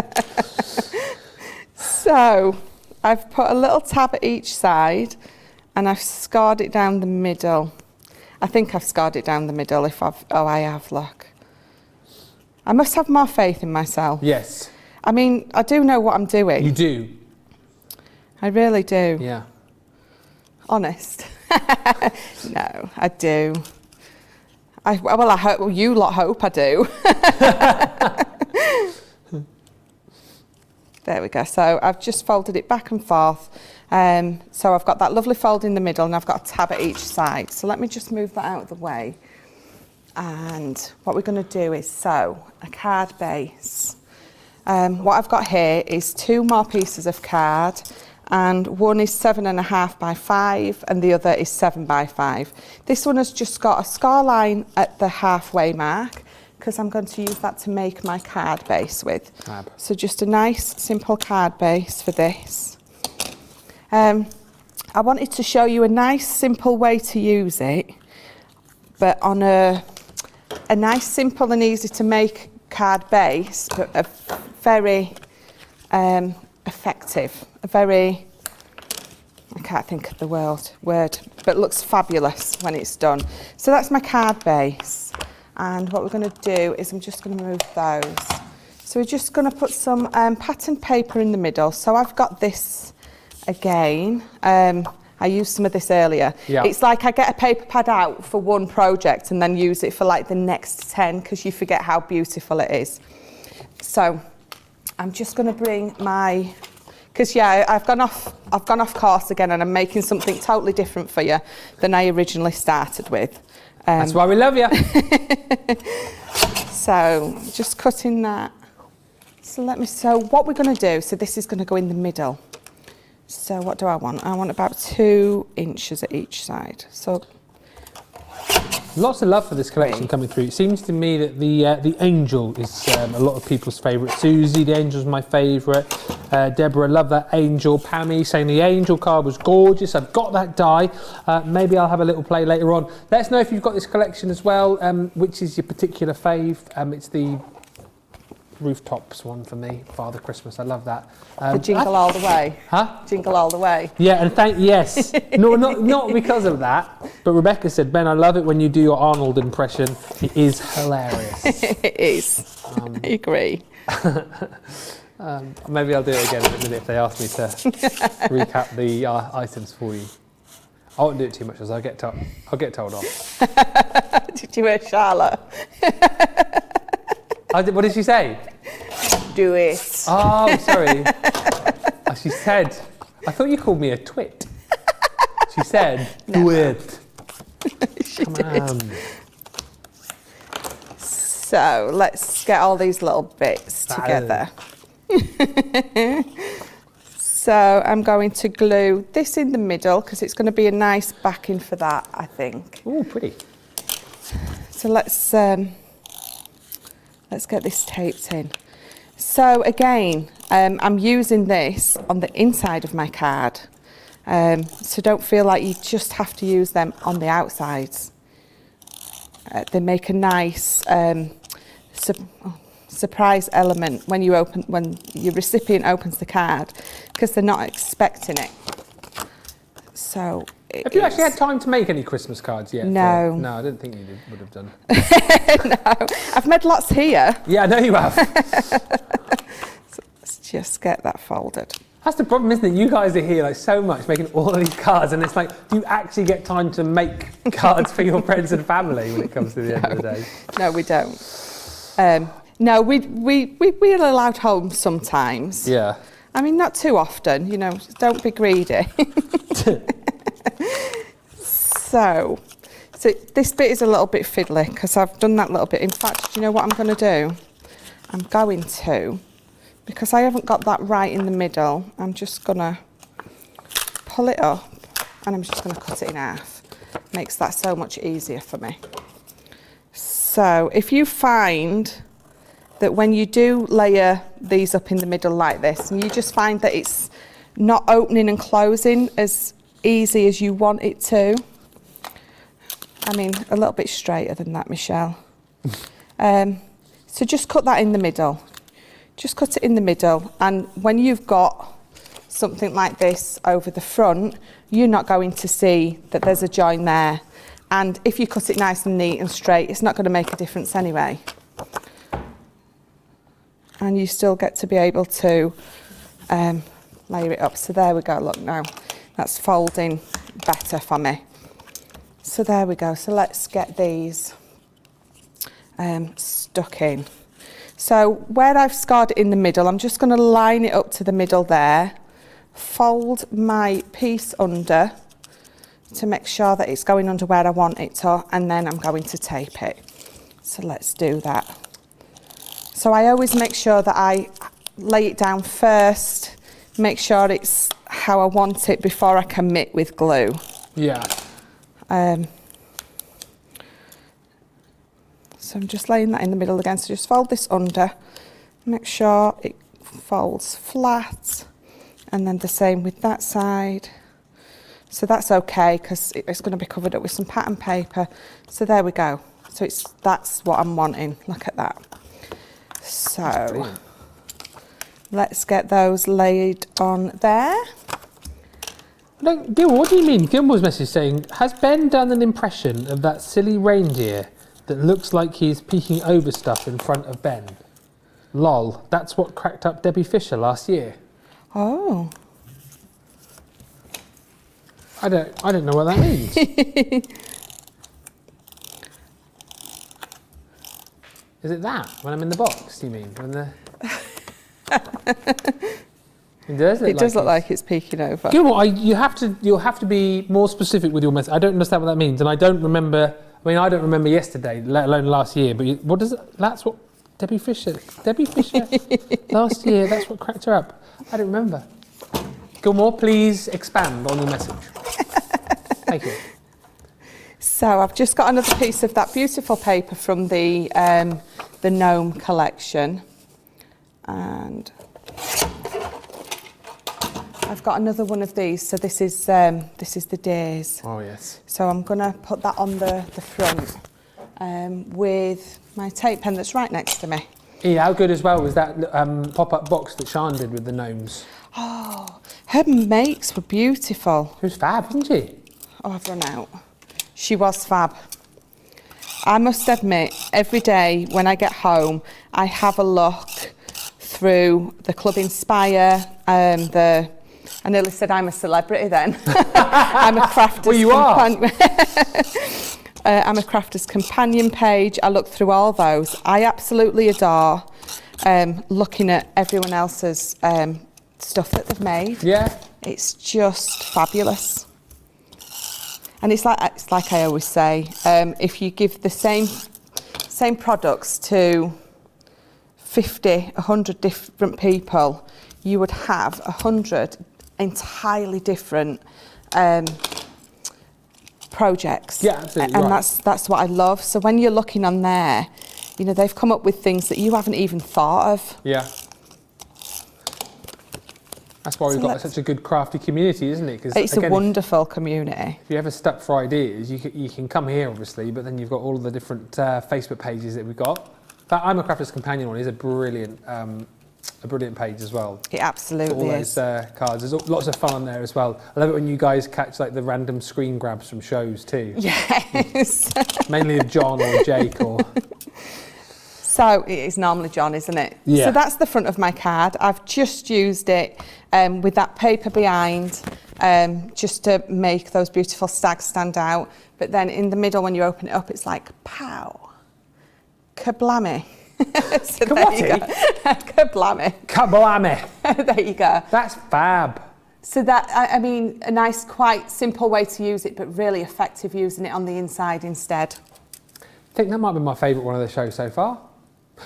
So I've put a little tab at each side and I've scarred it down the middle. I think I've scarred it down the middle I have, look. I must have more faith in myself. Yes. I mean, I do know what I'm doing. You do. I really do. Yeah. Honest. No, I do. I hope, you lot hope I do. There we go. So I've just folded it back and forth. So I've got that lovely fold in the middle and I've got a tab at each side. So let me just move that out of the way. And what we're going to do is sew a card base. What I've got here is 2 more pieces of card and one is 7.5 by 5 and the other is 7 by 5. This one has just got a scar line at the halfway mark because I'm going to use that to make my card base with. So just a nice simple card base for this. I wanted to show you a nice simple way to use it, but on a nice simple and easy to make card base, but a very effective, a very, I can't think of the word, but looks fabulous when it's done. So that's my card base, and what we're going to do is I'm just going to move those. So we're just going to put some pattern paper in the middle. So I've got this again. I used some of this earlier. Yeah. It's like I get a paper pad out for one project and then use it for like the next 10 because you forget how beautiful it is. So I'm just going to bring my, because yeah, I've gone off course again and I'm making something totally different for you than I originally started with. That's why we love you. So just cutting that. So what we're going to do, so this is going to go in the middle. So what do I want? I want about 2 inches at each side. So lots of love for this collection coming through. It seems to me that the angel is a lot of people's favourite. Susie, the angel's my favourite. Deborah, love that angel. Pammy saying the angel card was gorgeous. I've got that die. Maybe I'll have a little play later on. Let us know if you've got this collection as well. Which is your particular fave? It's the rooftops one for me, Father Christmas. I love that. the jingle all the way. Huh? Jingle all the way. Yeah, and yes. No, not because of that. But Rebecca said, Ben, I love it when you do your Arnold impression. It is hilarious. It is. I agree. Maybe I'll do it again in a minute if they ask me to recap the items for you. I won't do it too much as I'll get told off. Did you hear Charlotte? What did she say? Do it. Oh, sorry. She said, I thought you called me a twit. She said, do it. She Come did. on. So let's get all these little bits together. So I'm going to glue this in the middle because it's going to be a nice backing for that, I think. Oh, pretty. So let's get this taped in. So again, I'm using this on the inside of my card. So don't feel like you just have to use them on the outsides. They make a nice surprise element when your recipient opens the card because they're not expecting it. So have you actually had time to make any Christmas cards yet? No. No, I didn't think you would have done. No, I've made lots here. Yeah, I know you have. So let's just get that folded. That's the problem, isn't it? You guys are here like so much making all of these cards, and it's like, do you actually get time to make cards for your friends and family when it comes to the end of the day? No, we don't. No, we're allowed home sometimes. Yeah. I mean, not too often, don't be greedy. So this bit is a little bit fiddly because I've done that little bit. In fact, do you know what I'm going to do? I'm going to, because I haven't got that right in the middle, I'm just going to pull it up and I'm just going to cut it in half. Makes that so much easier for me. So if you find that when you do layer these up in the middle like this, and you just find that it's not opening and closing as easy as you want it to, I mean, a little bit straighter than that, Michelle. So just cut that in the middle. Just cut it in the middle, and when you've got something like this over the front, you're not going to see that there's a join there. And if you cut it nice and neat and straight, it's not going to make a difference anyway. And you still get to be able to layer it up. So there we go, look now. That's folding better for me. So there we go. So let's get these stuck in. So where I've scored it in the middle, I'm just going to line it up to the middle there, fold my piece under to make sure that it's going under where I want it to, and then I'm going to tape it. So let's do that. So I always make sure that I lay it down first make sure it's how I want it before I commit with glue. Yeah. So I'm just laying that in the middle again. So just fold this under, make sure it folds flat, and then the same with that side. So that's okay because it's going to be covered up with some pattern paper. So there we go. So that's what I'm wanting. Look at that. So let's get those laid on there. Gil, what do you mean? Gilmore's message saying, has Ben done an impression of that silly reindeer that looks like he's peeking over stuff in front of Ben? Lol, that's what cracked up Debbie Fisher last year. Oh. I don't know what that means. Is it that, when I'm in the box, do you mean? When the... It does look like it's peeking over. Gilmore, you'll have to be more specific with your message. I don't understand what that means, and I don't remember. I mean, I don't remember yesterday, let alone last year. But what does it? That's what Debbie Fisher last year. That's what cracked her up. I don't remember. Gilmore, please expand on your message. Thank you. So I've just got another piece of that beautiful paper from the gnome collection, and I've got another one of these. So this is the days. Oh yes. So I'm gonna put that on the front with my tape pen that's right next to me. Yeah, how good as well was that pop-up box that Sian did with the gnomes? Oh, her makes were beautiful. She was fab, wasn't she? Oh, I've run out. She was fab. I must admit, every day when I get home, I have a look through the Club Inspire, I nearly said I'm a celebrity then. I'm a crafter's well, you are. I'm a crafter's companion page. I look through all those. I absolutely adore looking at everyone else's stuff that they've made. Yeah. It's just fabulous. And it's like I always say, if you give the same products to 50, 100 different people, you would have 100 entirely different projects. Yeah, absolutely. And right. that's what I love. So when you're looking on there, you know, they've come up with things that you haven't even thought of. Yeah. That's why we've got such a good crafty community, isn't it? 'Cause it's again, a wonderful community. If you're ever stuck for ideas, you can come here, obviously, but then you've got all of the different Facebook pages that we've got. That I'm a Crafter's Companion one is a brilliant page as well. It absolutely is. All those cards. There's lots of fun on there as well. I love it when you guys catch like the random screen grabs from shows too. Yes. Mainly of John or Jake or... So it is normally John, isn't it? Yeah. So that's the front of my card. I've just used it with that paper behind just to make those beautiful stags stand out. But then in the middle, when you open it up, it's like, pow, kablammy. So there you go. Kablammy. Kablammy. There you go. That's fab. So that, I mean, a nice, quite simple way to use it, but really effective using it on the inside instead. I think that might be my favourite one of the show so far.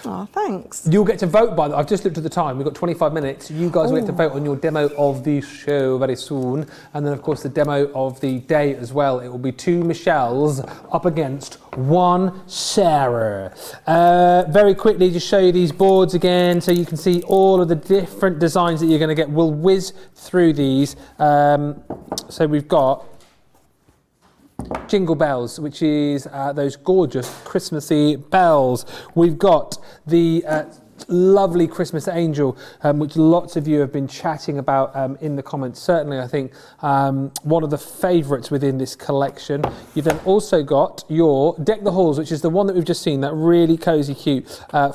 Oh, thanks. You'll get to vote by I've just looked at the time. We've got 25 minutes. You guys will get to vote on your demo of the show very soon. And then, of course, the demo of the day as well. It will be 2 Michelles up against 1 Sarah. Very quickly, just show you these boards again so you can see all of the different designs that you're going to get. We'll whiz through these. So we've got Jingle Bells, which is those gorgeous Christmassy bells. We've got the lovely Christmas Angel, which lots of you have been chatting about in the comments. Certainly, I think one of the favourites within this collection. You've then also got your Deck the Halls, which is the one that we've just seen, that really cosy, cute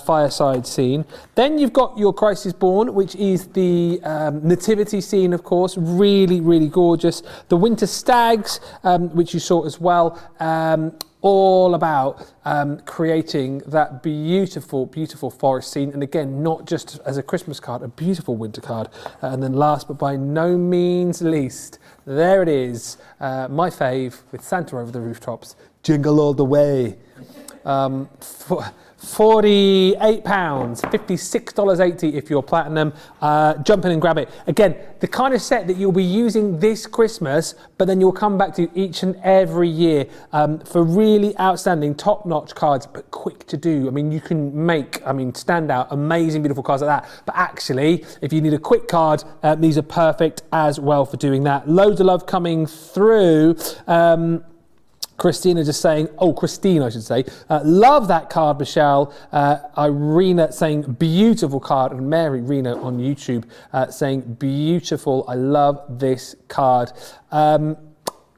fireside scene. Then you've got your Christ Born, which is the nativity scene, of course, really, really gorgeous. The Winter Stags, which you saw as well. All about creating that beautiful, beautiful forest scene. And again, not just as a Christmas card, a beautiful winter card. And then last, but by no means least, there it is, my fave with Santa over the rooftops, Jingle All the Way. £48, $56.80 if you're platinum. Jump in and grab it. Again, the kind of set that you'll be using this Christmas, but then you'll come back to each and every year for really outstanding, top-notch cards, but quick to do. I mean, you can make, stand out, amazing, beautiful cards like that. But actually, if you need a quick card, these are perfect as well for doing that. Loads of love coming through. Christina just saying, Christine, I should say, love that card, Michelle. Irina saying, beautiful card. And Mary Rena on YouTube saying, beautiful. I love this card.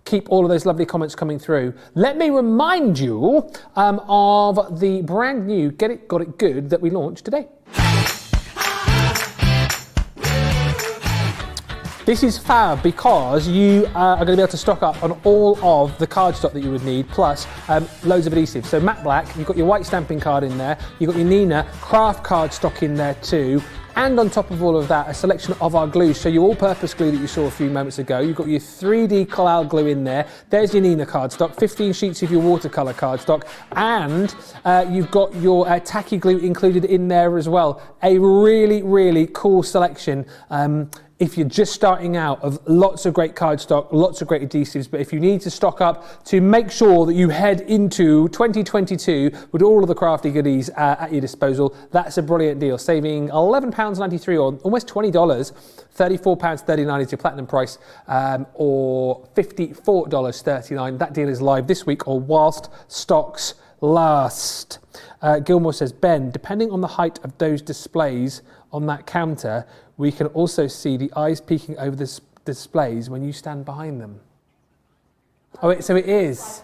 Keep all of those lovely comments coming through. Let me remind you of the brand new Get It, Got It Good that we launched today. This is fab because you are going to be able to stock up on all of the cardstock that you would need, plus loads of adhesive. So matte black, you've got your white stamping card in there, you've got your Nina craft cardstock in there too, and on top of all of that, a selection of our glue. So your all-purpose glue that you saw a few moments ago, you've got your 3D Collal glue in there, there's your Nina cardstock, 15 sheets of your watercolour cardstock, and you've got your tacky glue included in there as well. A really, really cool selection. If you're just starting out, of lots of great cardstock, lots of great adhesives, but if you need to stock up to make sure that you head into 2022 with all of the crafty goodies at your disposal, that's a brilliant deal. Saving £11.93 or almost $20, £34.39 is your platinum price, or $54.39. That deal is live this week or whilst stocks last. Gilmore says, Ben, depending on the height of those displays on that counter, we can also see the eyes peeking over the displays when you stand behind them. So it is.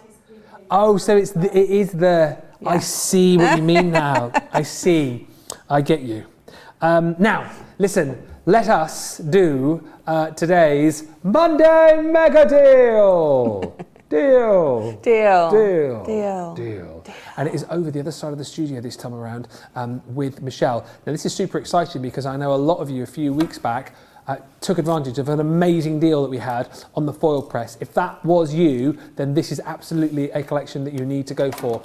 So it is the. Yeah. I see what you mean now. I see. I get you. Now, listen. Let us do today's Monday Mega Deal. Deal. And it is over the other side of the studio this time around with Michelle. Now this is super exciting because I know a lot of you a few weeks back took advantage of an amazing deal that we had on the foil press. If that was you, then this is absolutely a collection that you need to go for.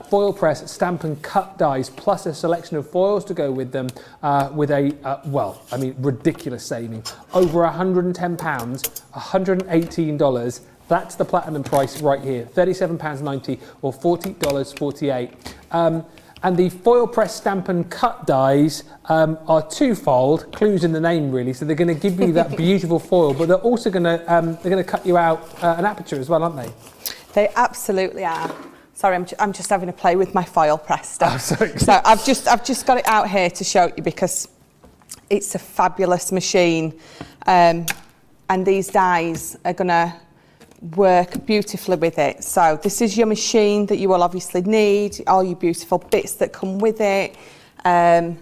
Foil press, stamp and cut dies, plus a selection of foils to go with them with a, ridiculous saving. Over £110, $118. That's the platinum price right here, £37.90 or $40.48. And the foil press stamp and cut dies are twofold, clues in the name really. So they're going to give you that beautiful foil, but they're also going to cut you out an aperture as well, aren't they? They absolutely are. Sorry, I'm just having a play with my foil press stuff. Oh, sorry. So I've just got it out here to show you because it's a fabulous machine, and these dies are going to work beautifully with it. So this is your machine that you will obviously need, all your beautiful bits that come with it, but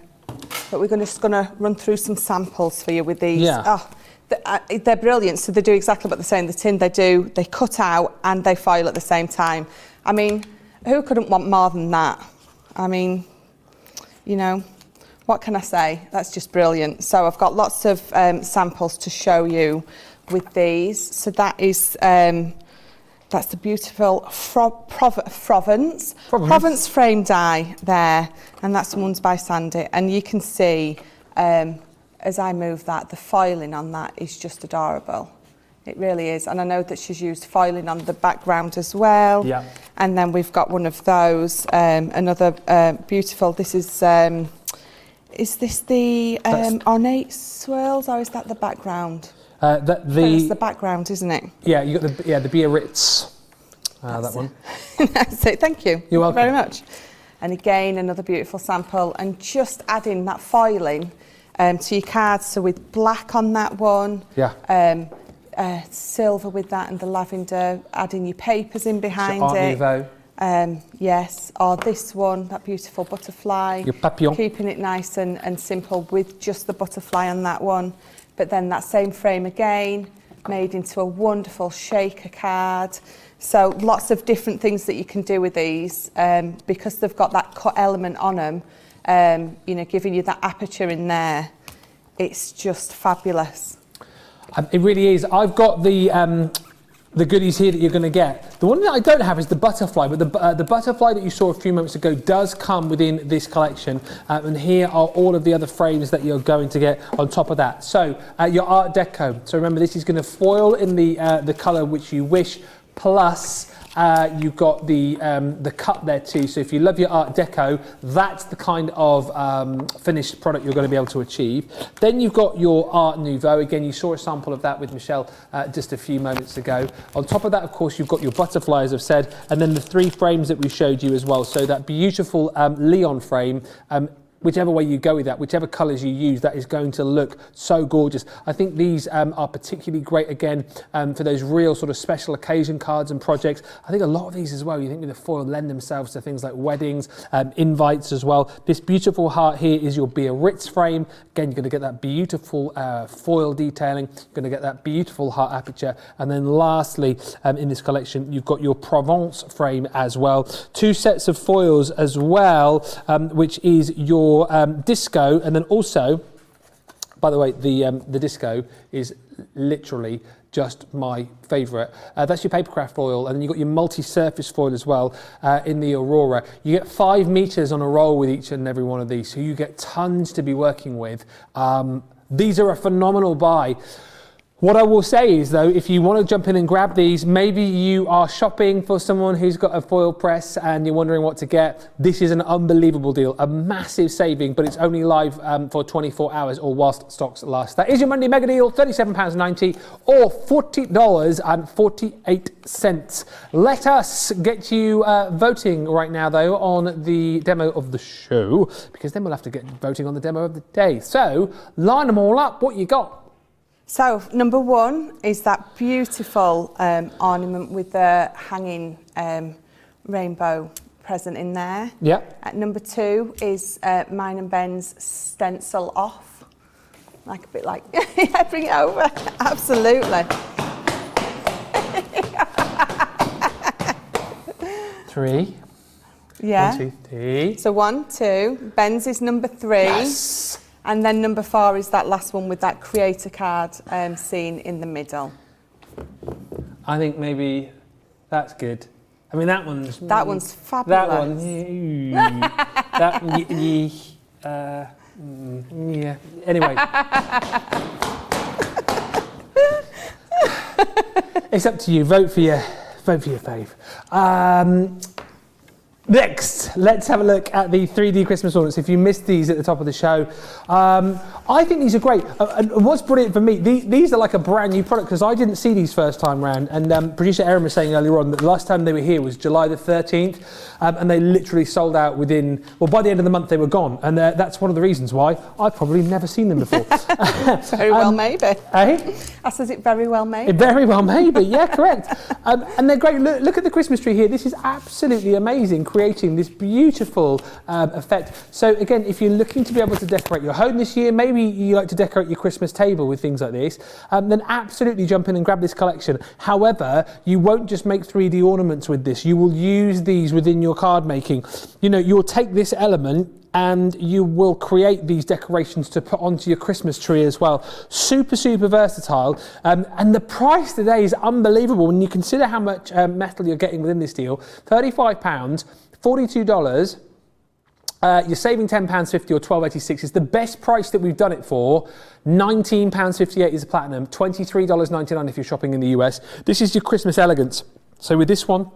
we're just going to run through some samples for you with these. Yeah. They're brilliant. So they do exactly what they say in the tin. They cut out and they foil at the same time. I mean, who couldn't want more than that? I mean, what can I say? That's just brilliant. So I've got lots of samples to show you with these. So that is that's the beautiful Provence frame die there, and that's one's by Sandy. And you can see as I move that, the foiling on that is just adorable. It really is. And I know that she's used foiling on the background as well. Yeah. And then we've got one of those, another beautiful. This is this the ornate swirls, or is that the background? That's the background, isn't it? Yeah, you got the Biarritz. That one. That's it. Thank you. You're welcome. Very much. And again, another beautiful sample, and just adding that foiling to your cards. So with black on that one. Yeah. Silver with that and the lavender. Adding your papers in behind Art it. Nouveau. Yes. Or this one, that beautiful butterfly. Your papillon. Keeping it nice and simple with just the butterfly on that one. But then that same frame again, made into a wonderful shaker card. So lots of different things that you can do with these, because they've got that cut element on them, giving you that aperture in there. It's just fabulous. It really is. I've got the the goodies here that you're going to get. The one that I don't have is the butterfly, but the butterfly that you saw a few moments ago does come within this collection, and here are all of the other frames that you're going to get on top of that. So your Art Deco. So remember, this is going to foil in the colour which you wish, plus you've got the cut there too. So if you love your Art Deco, that's the kind of finished product you're going to be able to achieve. Then you've got your Art Nouveau. Again, you saw a sample of that with Michelle just a few moments ago. On top of that, of course, you've got your butterfly, as I've said, and then the 3 frames that we showed you as well. So that beautiful Leon frame, whichever way you go with that, whichever colours you use, that is going to look so gorgeous. I think these are particularly great, again, for those real sort of special occasion cards and projects. I think a lot of these as well, you think with the foil, lend themselves to things like weddings, invites as well. This beautiful heart here is your Biarritz frame. Again, you're going to get that beautiful foil detailing. You're going to get that beautiful heart aperture. And then lastly, in this collection, you've got your Provence frame as well. 2 sets of foils as well, which is your disco, and then also, by the way, the disco is literally just my favourite. That's your papercraft foil, and then you've got your multi-surface foil as well in the Aurora. You get 5 metres on a roll with each and every one of these, so you get tons to be working with. These are a phenomenal buy. What I will say is, though, if you want to jump in and grab these, maybe you are shopping for someone who's got a foil press and you're wondering what to get, this is an unbelievable deal, a massive saving, but it's only live for 24 hours or whilst stocks last. That is your Monday mega deal, £37.90 or $40.48. Let us get you voting right now, though, on the demo of the show, because then we'll have to get voting on the demo of the day. So, line them all up. What you got? So, number 1 is that beautiful ornament with the hanging rainbow present in there. Yeah. Number 2 is mine and Ben's stencil off. Like a bit like, yeah, bring it over. Absolutely. 3. Yeah. 1, 2, 3. So 1, 2. Ben's is number 3. Yes. And then number 4 is that last one with that creator card scene in the middle. I think maybe that's good. I mean, that one's fabulous. That one, yeah. Anyway, it's up to you. Vote for your fave. Next, let's have a look at the 3D Christmas ornaments. If you missed these at the top of the show, I think these are great. And what's brilliant for me, these are like a brand new product, because I didn't see these first time round. And producer Erin was saying earlier on that the last time they were here was July the 13th, and they literally sold out within, well, by the end of the month they were gone. And that's one of the reasons why I've probably never seen them before. Very well, maybe. Eh? I says it very well, maybe. Very well, maybe. Yeah, correct. And they're great. Look at the Christmas tree here. This is absolutely amazing, creating this beautiful effect. So again, if you're looking to be able to decorate your home this year, maybe you like to decorate your Christmas table with things like this, then absolutely jump in and grab this collection. However, you won't just make 3D ornaments with this. You will use these within your card making. You know, you'll take this element and you will create these decorations to put onto your Christmas tree as well. Super, super versatile. And the price today is unbelievable when you consider how much metal you're getting within this deal. £35, $42. You're saving £10.50 or $12.86. It's the best price that we've done it for. £19.58 is a platinum, $23.99 if you're shopping in the US. This is your Christmas Elegance. So with this one,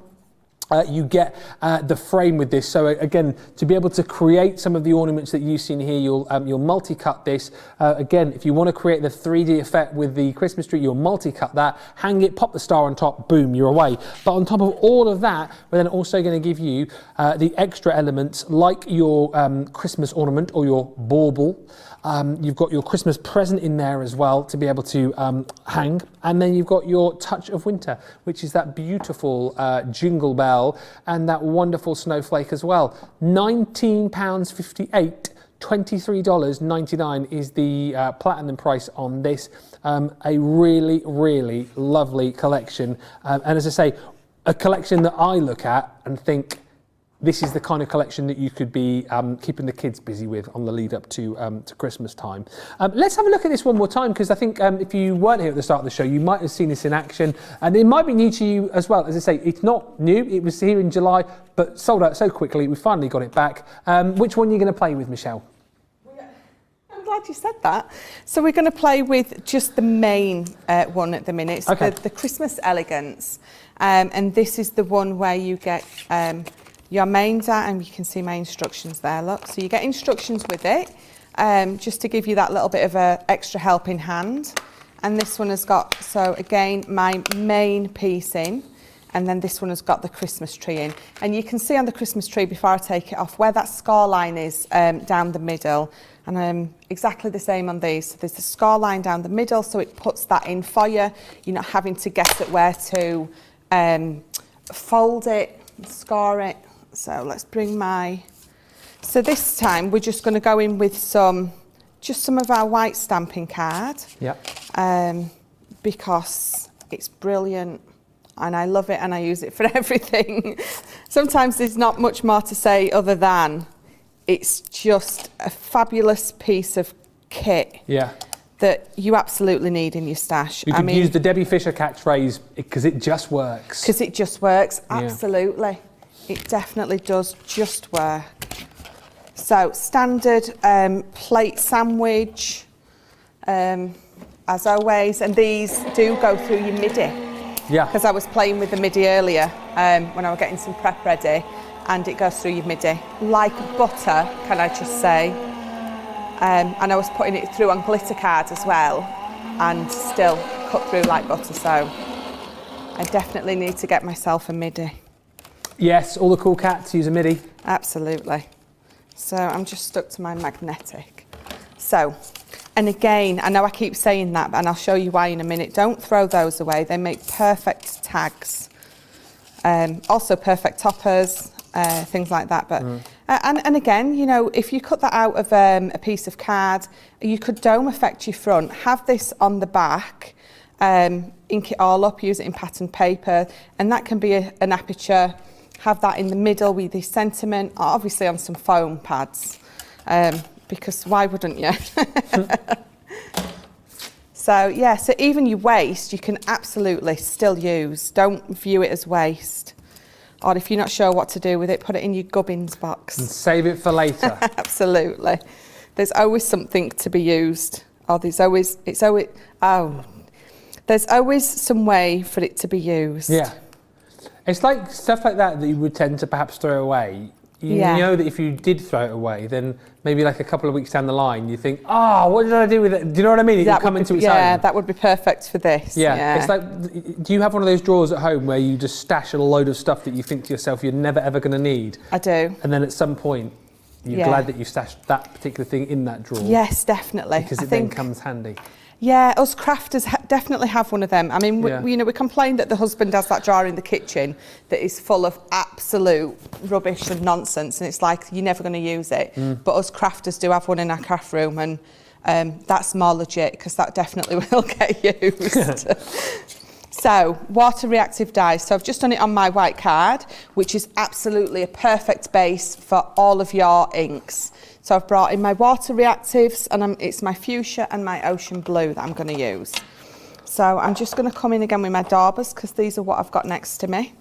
you get the frame with this. So again, to be able to create some of the ornaments that you've seen here, you'll multi-cut this. Again, if you want to create the 3D effect with the Christmas tree, you'll multi-cut that, hang it, pop the star on top, boom, you're away. But on top of all of that, we're then also going to give you the extra elements like your Christmas ornament or your bauble. You've got your Christmas present in there as well to be able to hang. And then you've got your touch of winter, which is that beautiful jingle bell and that wonderful snowflake as well. £19.58, $23.99 is the platinum price on this. A really, really lovely collection. And as I say, a collection that I look at and think, this is the kind of collection that you could be keeping the kids busy with on the lead up to Christmas time. Let's have a look at this one more time, because I think if you weren't here at the start of the show, you might have seen this in action, and it might be new to you as well. As I say, it's not new. It was here in July, but sold out so quickly. We finally got it back. Which one are you going to play with, Michelle? I'm glad you said that. So we're going to play with just the main one at the minute. It's Okay. the Christmas Elegance. And this is the one where you get your mains out, and you can see my instructions there, look. So you get instructions with it, just to give you that little bit of a extra helping hand. And this one has got, so again, my main piece in, and then this one has got the Christmas tree in. And you can see on the Christmas tree, before I take it off, where that score line is down the middle. And exactly the same on these. So there's the score line down the middle, so it puts that in for you. You're not having to guess at where to fold it, score it. So let's bring my... So this time we're just going to go in with just some of our white stamping card. Yep. Because it's brilliant and I love it and I use it for everything. Sometimes there's not much more to say other than it's just a fabulous piece of kit. Yeah. That you absolutely need in your stash. You could use the Debbie Fisher catchphrase, because it just works. Because it just works, Yeah. absolutely. It definitely does just work. So, standard plate sandwich, as always, and these do go through your MIDI. Yeah. Because I was playing with the MIDI earlier when I was getting some prep ready, and it goes through your MIDI. Like butter, can I just say. And I was putting it through on glitter cards as well, and still cut through like butter, so I definitely need to get myself a MIDI. Yes, all the cool cats use a MIDI. Absolutely. So I'm just stuck to my magnetic. So, and again, I know I keep saying that, and I'll show you why in a minute. Don't throw those away. They make perfect tags. Also perfect toppers, things like that. But and again, you know, if you cut that out of a piece of card, you could dome effect your front. Have this on the back, ink it all up, use it in patterned paper, and that can be an aperture. Have that in the middle with the sentiment, obviously on some foam pads, because why wouldn't you? So yeah, so even your waste you can absolutely still use. Don't view it as waste. Or if you're not sure what to do with it, put it in your gubbins box. And save it for later. Absolutely. There's always something to be used. Or there's always some way for it to be used. Yeah. It's like stuff like that you would tend to perhaps throw away. You know that if you did throw it away, then maybe like a couple of weeks down the line, you think, what did I do with it? Do you know what I mean? It would come into its own. Yeah, that would be perfect for this. Yeah. It's like, do you have one of those drawers at home where you just stash a load of stuff that you think to yourself you're never ever going to need? I do. And then at some point, you're glad that you stashed that particular thing in that drawer. Yes, definitely. Because then comes handy. Yeah, us crafters definitely have one of them. I mean, we complain that the husband has that drawer in the kitchen that is full of absolute rubbish and nonsense, and it's like you're never going to use it. But us crafters do have one in our craft room, and that's more legit because that definitely will get used. So, water reactive dyes. So I've just done it on my white card, which is absolutely a perfect base for all of your inks. So I've brought in my water reactives, and it's my fuchsia and my ocean blue that I'm going to use. So I'm just going to come in again with my daubers because these are what I've got next to me.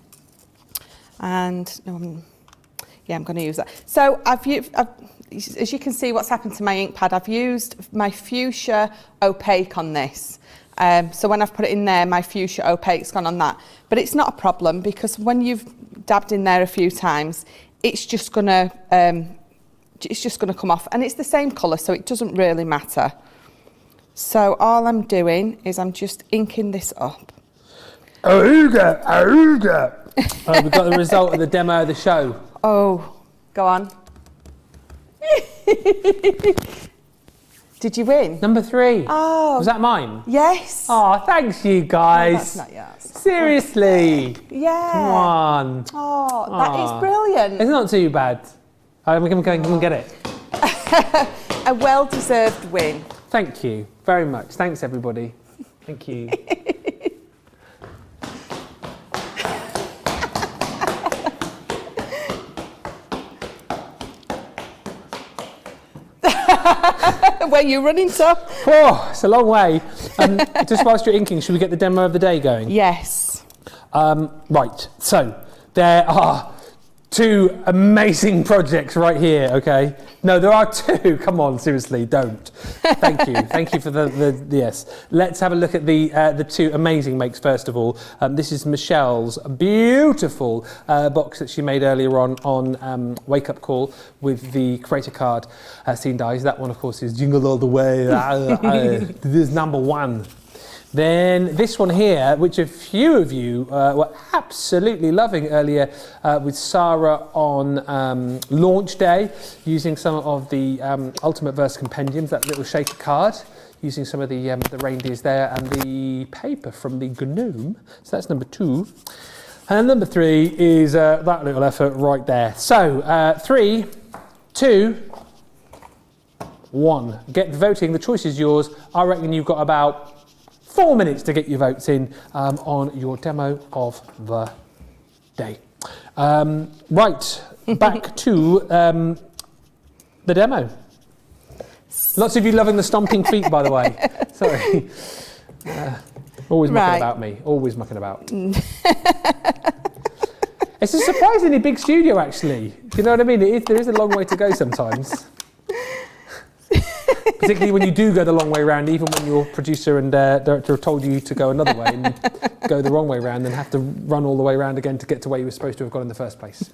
And I'm going to use that. So as you can see what's happened to my ink pad, I've used my fuchsia opaque on this. So when I've put it in there, my fuchsia opaque's gone on that. But it's not a problem because when you've dabbed in there a few times, it's just going to come off, and it's the same colour, so it doesn't really matter. So all I'm doing is I'm just inking this up. Ooga, ooga. We've got the result of the demo of the show. Oh, go on. Did you win? Number 3. Oh. Was that mine? Yes. Oh, thanks you guys. No, that's not yours. Seriously. Yeah. Come on. Oh, that is brilliant. It's not too bad. Come and get it. A well-deserved win. Thank you very much. Thanks, everybody. Thank you. Where you running to? Oh, it's a long way. Just whilst you're inking, should we get the demo of the day going? Yes. Right, so there are 2 amazing projects right here, okay? No, there are 2. Come on, seriously, don't. Thank you. Thank you for the yes. Let's have a look at the 2 amazing makes first of all. This is Michelle's beautiful box that she made earlier on Wake Up Call with the creator card scene dies. That one, of course, is Jingle All the Way. This is number 1. Then this one here, which a few of you were absolutely loving earlier with Sarah on launch day, using some of the Ultimate Verse compendiums, that little shaker card, using some of the reindeers there, and the paper from the gnome. So that's number 2. And number 3 is that little effort right there. So 3, 2, 1. Get voting. The choice is yours. I reckon you've got about 4 minutes to get your votes in on your demo of the day. Right, back to the demo. Lots of you loving the stomping feet, by the way. Sorry. Always mucking about me. Always mucking about. It's a surprisingly big studio, actually. You know what I mean? There is a long way to go sometimes. Particularly when you do go the long way round, even when your producer and director have told you to go another way and go the wrong way round and have to run all the way round again to get to where you were supposed to have gone in the first place.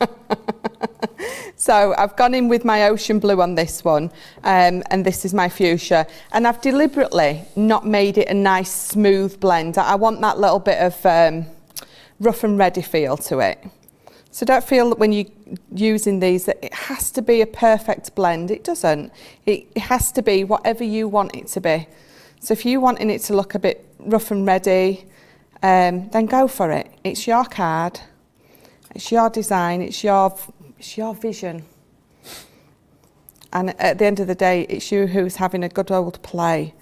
So I've gone in with my ocean blue on this one, and this is my fuchsia. And I've deliberately not made it a nice smooth blend. I want that little bit of rough and ready feel to it. So don't feel that when you're using these that it has to be a perfect blend. It doesn't. It has to be whatever you want it to be. So if you're wanting it to look a bit rough and ready, then go for it. It's your card. It's your design. It's your vision. And at the end of the day, it's you who's having a good old play.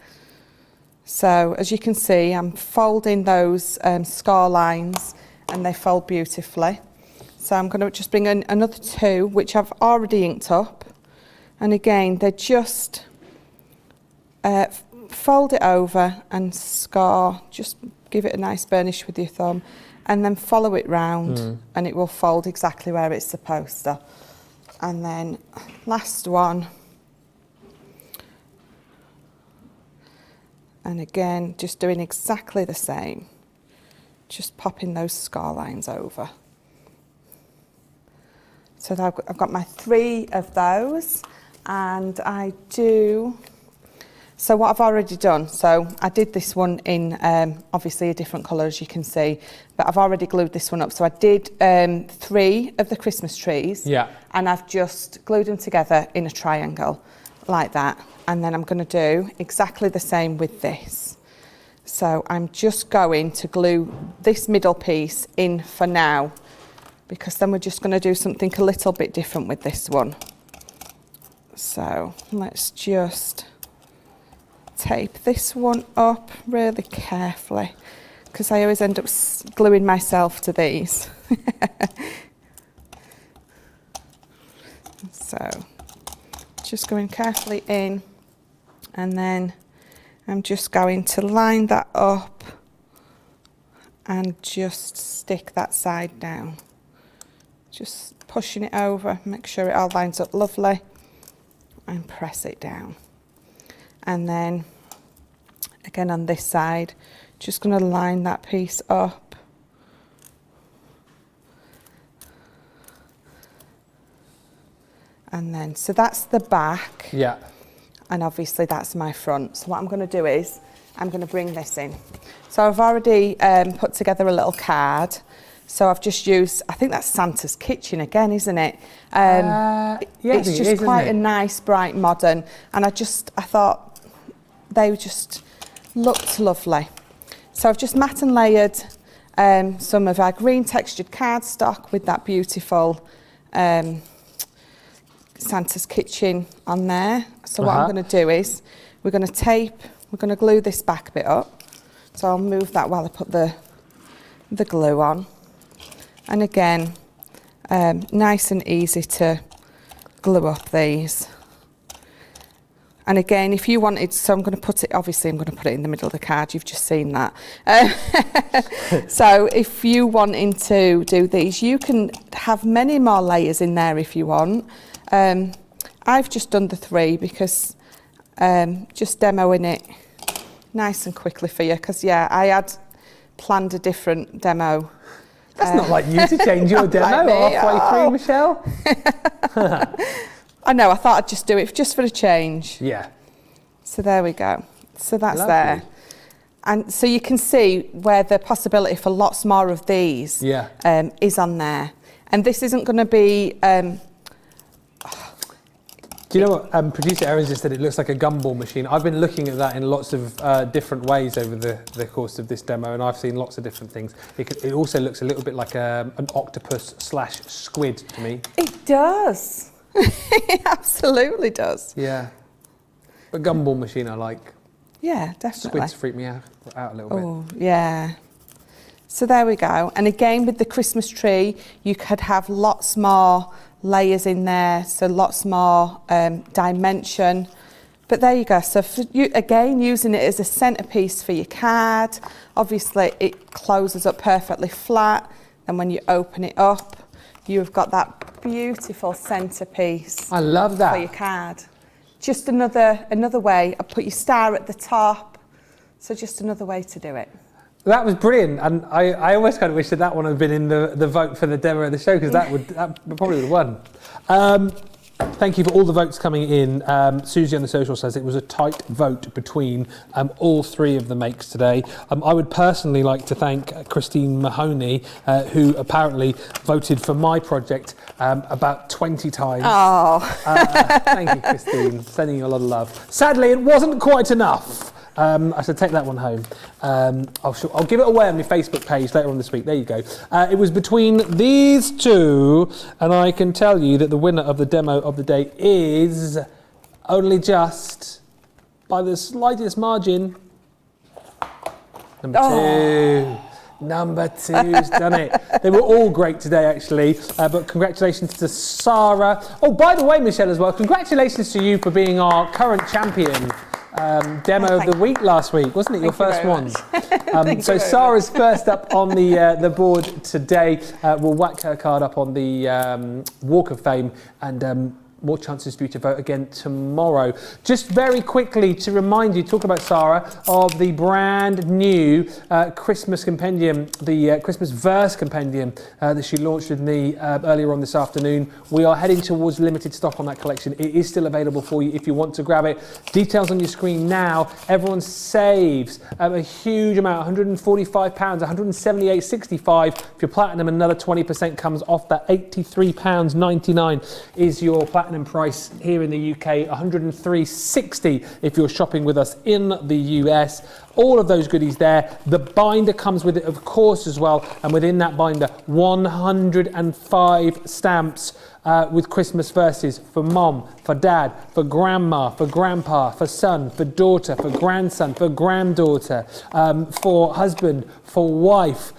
So as you can see, I'm folding those score lines and they fold beautifully. So I'm going to just bring in another 2, which I've already inked up. And again, they just fold it over and score, just give it a nice burnish with your thumb, and then follow it round and it will fold exactly where it's supposed to. And then last one. And again, just doing exactly the same. Just popping those score lines over. So I've got my 3 of those, and so what I've already done, so I did this one in obviously a different colour as you can see, but I've already glued this one up. So I did 3 of the Christmas trees, and I've just glued them together in a triangle like that. And then I'm going to do exactly the same with this. So I'm just going to glue this middle piece in for now, because then we're just going to do something a little bit different with this one. So let's just tape this one up really carefully, because I always end up gluing myself to these. So just going carefully in, and then I'm just going to line that up and just stick that side down. Just pushing it over, make sure it all lines up lovely, and press it down. And then again on this side, just going to line that piece up. And then, so that's the back. Yeah. And obviously that's my front. So what I'm going to do is, I'm going to bring this in. So I've already put together a little card. So I've just used, I think that's Santa's Kitchen again, isn't it? Yeah, it's just quite a nice, bright, modern. And I thought they just looked lovely. So I've just matte and layered some of our green textured cardstock with that beautiful Santa's Kitchen on there. So what I'm going to do is, we're going to glue this back bit up. So I'll move that while I put the glue on. And again, nice and easy to glue up these. And again, if you wanted, so I'm going to put it in the middle of the card, you've just seen that. So if you wanting to do these, you can have many more layers in there if you want. I've just done the 3 because just demoing it nice and quickly for you, because yeah, I had planned a different demo. That's not like you to change your demo halfway through, Michelle. I know, I thought I'd just do it just for a change. Yeah. So there we go. So that's Lovely. there. And so you can see where the possibility for lots more of these is on there. And this isn't going to be... Do you know what producer Erin just said? It looks like a gumball machine. I've been looking at that in lots of different ways over the course of this demo, and I've seen lots of different things. It also looks a little bit like an octopus / squid to me. It does. It absolutely does. Yeah. But gumball machine I like. Yeah, definitely. Squids freak me out a little bit. Oh, yeah. So there we go. And again, with the Christmas tree, you could have lots more layers in there, so lots more dimension. But there you go. So for you, again, using it as a centerpiece for your card. Obviously, it closes up perfectly flat. And when you open it up, you've got that beautiful centerpiece. I love that. For your card. Just another way. I put your star at the top. So just another way to do it. That was brilliant, and I almost kind of wish that one had been in the vote for the demo of the show, because that probably would have won. Thank you for all the votes coming in. Susie on the social says it was a tight vote between all 3 of the makes today. I would personally like to thank Christine Mahoney, who apparently voted for my project about 20 times. Oh. Thank you, Christine. Sending you a lot of love. Sadly, it wasn't quite enough. I should take that one home. I'll give it away on my Facebook page later on this week. There you go. It was between these 2, and I can tell you that the winner of the demo of the day is only just by the slightest margin. Number 2. Number 2's done it. They were all great today, actually. But congratulations to Sarah. Oh, by the way, Michelle, as well, congratulations to you for being our current champion. Demo of the week last week, wasn't it? Your first one. So Sarah's first up on the board today. We'll whack her card up on the Walk of Fame, and more chances for you to vote again tomorrow. Just very quickly to remind you, talk about Sarah, of the brand new Christmas compendium, the Christmas verse compendium that she launched with me earlier on this afternoon. We are heading towards limited stock on that collection. It is still available for you if you want to grab it. Details on your screen now. Everyone saves a huge amount, £145, £178.65. If you're platinum, another 20% comes off that. £83.99 is your platinum price here in the UK, $103.60 if you're shopping with us in the US. All of those goodies there. The binder comes with it, of course, as well. And within that binder, 105 stamps with Christmas verses for mom, for dad, for grandma, for grandpa, for son, for daughter, for grandson, for granddaughter, for husband, for wife.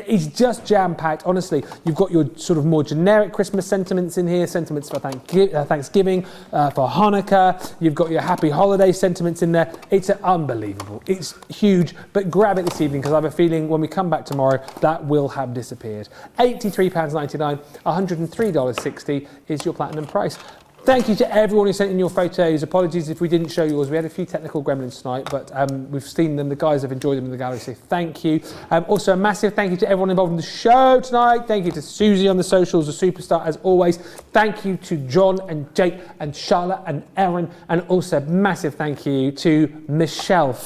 It's just jam-packed, honestly. You've got your sort of more generic Christmas sentiments in here, sentiments for Thanksgiving, for Hanukkah. You've got your happy holiday sentiments in there. It's unbelievable. It's huge, but grab it this evening, because I have a feeling when we come back tomorrow, that will have disappeared. £83.99, $103.60 is your platinum price. Thank you to everyone who sent in your photos. Apologies if we didn't show yours. We had a few technical gremlins tonight, but we've seen them. The guys have enjoyed them in the gallery, so thank you. Also, a massive thank you to everyone involved in the show tonight. Thank you to Susie on the socials, a superstar as always. Thank you to John and Jake and Charlotte and Erin, and also massive thank you to Michelle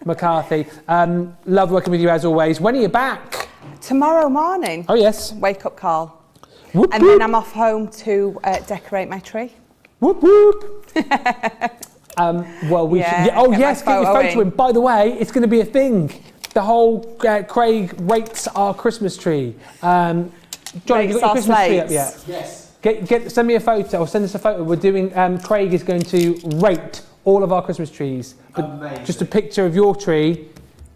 McCarthy. Love working with you as always. When are you back? Tomorrow morning. Oh yes. Wake up call. Whoop, and whoop. then I'm off home to decorate my tree. Whoop whoop. Well, we should. Yeah, oh yes, get your photo in. By the way, it's going to be a thing. The whole Craig rates our Christmas tree. John, have you got your Christmas tree up yet? Yes. Send me a photo, or send us a photo. We're doing. Craig is going to rate all of our Christmas trees. Just a picture of your tree,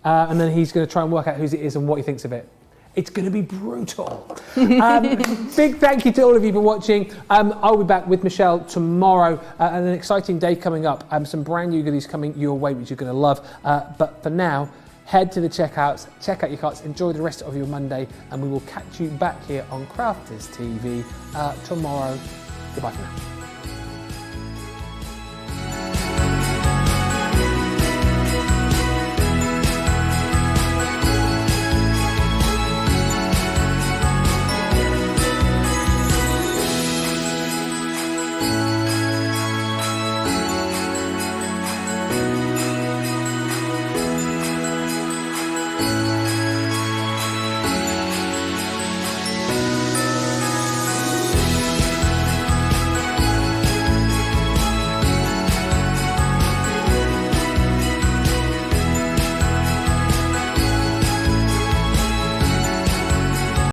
and then he's going to try and work out whose it is and what he thinks of it. It's going to be brutal. Big thank you to all of you for watching. I'll be back with Michelle tomorrow and an exciting day coming up. Some brand new goodies coming your way, which you're going to love. But for now, head to the checkouts, check out your carts, enjoy the rest of your Monday, and we will catch you back here on Crafters TV tomorrow. Goodbye for now.